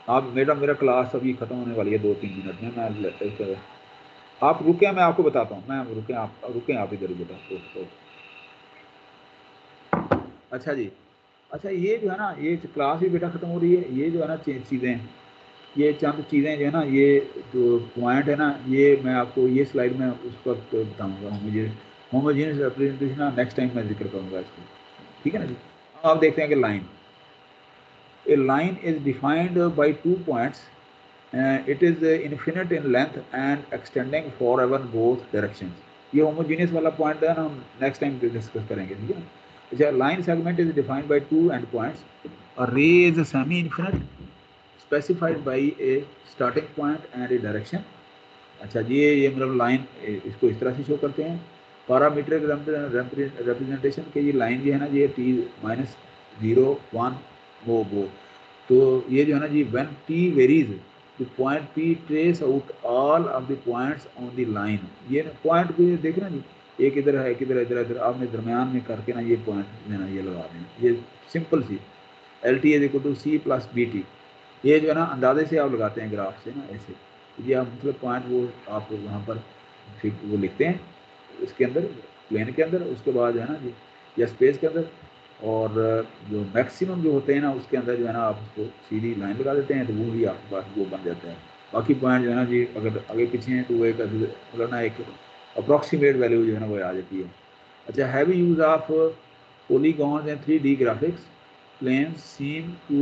आप मेरा क्लास अभी ख़त्म होने वाली है 2-3 मिनट में। मैं आप रुके, मैं आपको बताता हूँ। मैं रुके आप इधर ही बता। अच्छा जी, अच्छा ये जो है ना, ये क्लास भी बेटा ख़त्म हो रही है। ये जो है ना चीज़ें, ये चंद चीज़ें जो है ना, ये जो पॉइंट है ना, ये मैं आपको ये स्लाइड में उस वक्त बताऊँगा। मुझे होमोजेनियस रिप्रेजेंटेशन ना नेक्स्ट टाइम मैं जिक्र करूँगा इसको, ठीक है ना जी। आप देखते हैं कि line, a line is defined by 2 points, it is infinite in length and extending forever both direction. ये होमोजेनियस वाला पॉइंट है ना, हम नेक्स्ट टाइम डिस्कस करेंगे, ठीक है ना। अच्छा, line segment is defined by 2 and points, और रे is semi infinite specified by A starting point and A direction. अच्छा जी, ये मतलब लाइन इसको इस तरह से शो करते हैं। पैरामीट्रिक रिप्रेजेंटेशन के ये लाइन जो है ना, ये t-0 1 वो तो ये जो है ना जी, when t varies the point p trace out all of the points on the line. ये पॉइंट को देख ना जी, एक इधर है, एक इधर, इधर आपने दरमियान में करके ना ये पॉइंट जो है ना ये लगा दें। ये सिंपल सी LT is equal to C plus BT। ये जो है ना अंदाजे से आप लगाते हैं ग्राफ से ना, ऐसे ये आप मतलब पॉइंट वो आप वहाँ पर ठीक वो लिखते हैं इसके अंदर, प्लेन के अंदर। उसके बाद जो है ना जी, या स्पेस के अंदर, और जो मैक्सिमम जो होते हैं ना उसके अंदर जो है ना आप उसको सीधी लाइन लगा देते हैं, तो वो भी आपके पास वो बन जाता है। बाकी पॉइंट जो है ना जी, अगर आगे पीछे हैं तो वो एक मतलब ना एक अप्रॉक्सीमेट वैल्यू जो है ना वो आ जाती है। अच्छा, heavy use of polygons and 3D graphics, planes seem to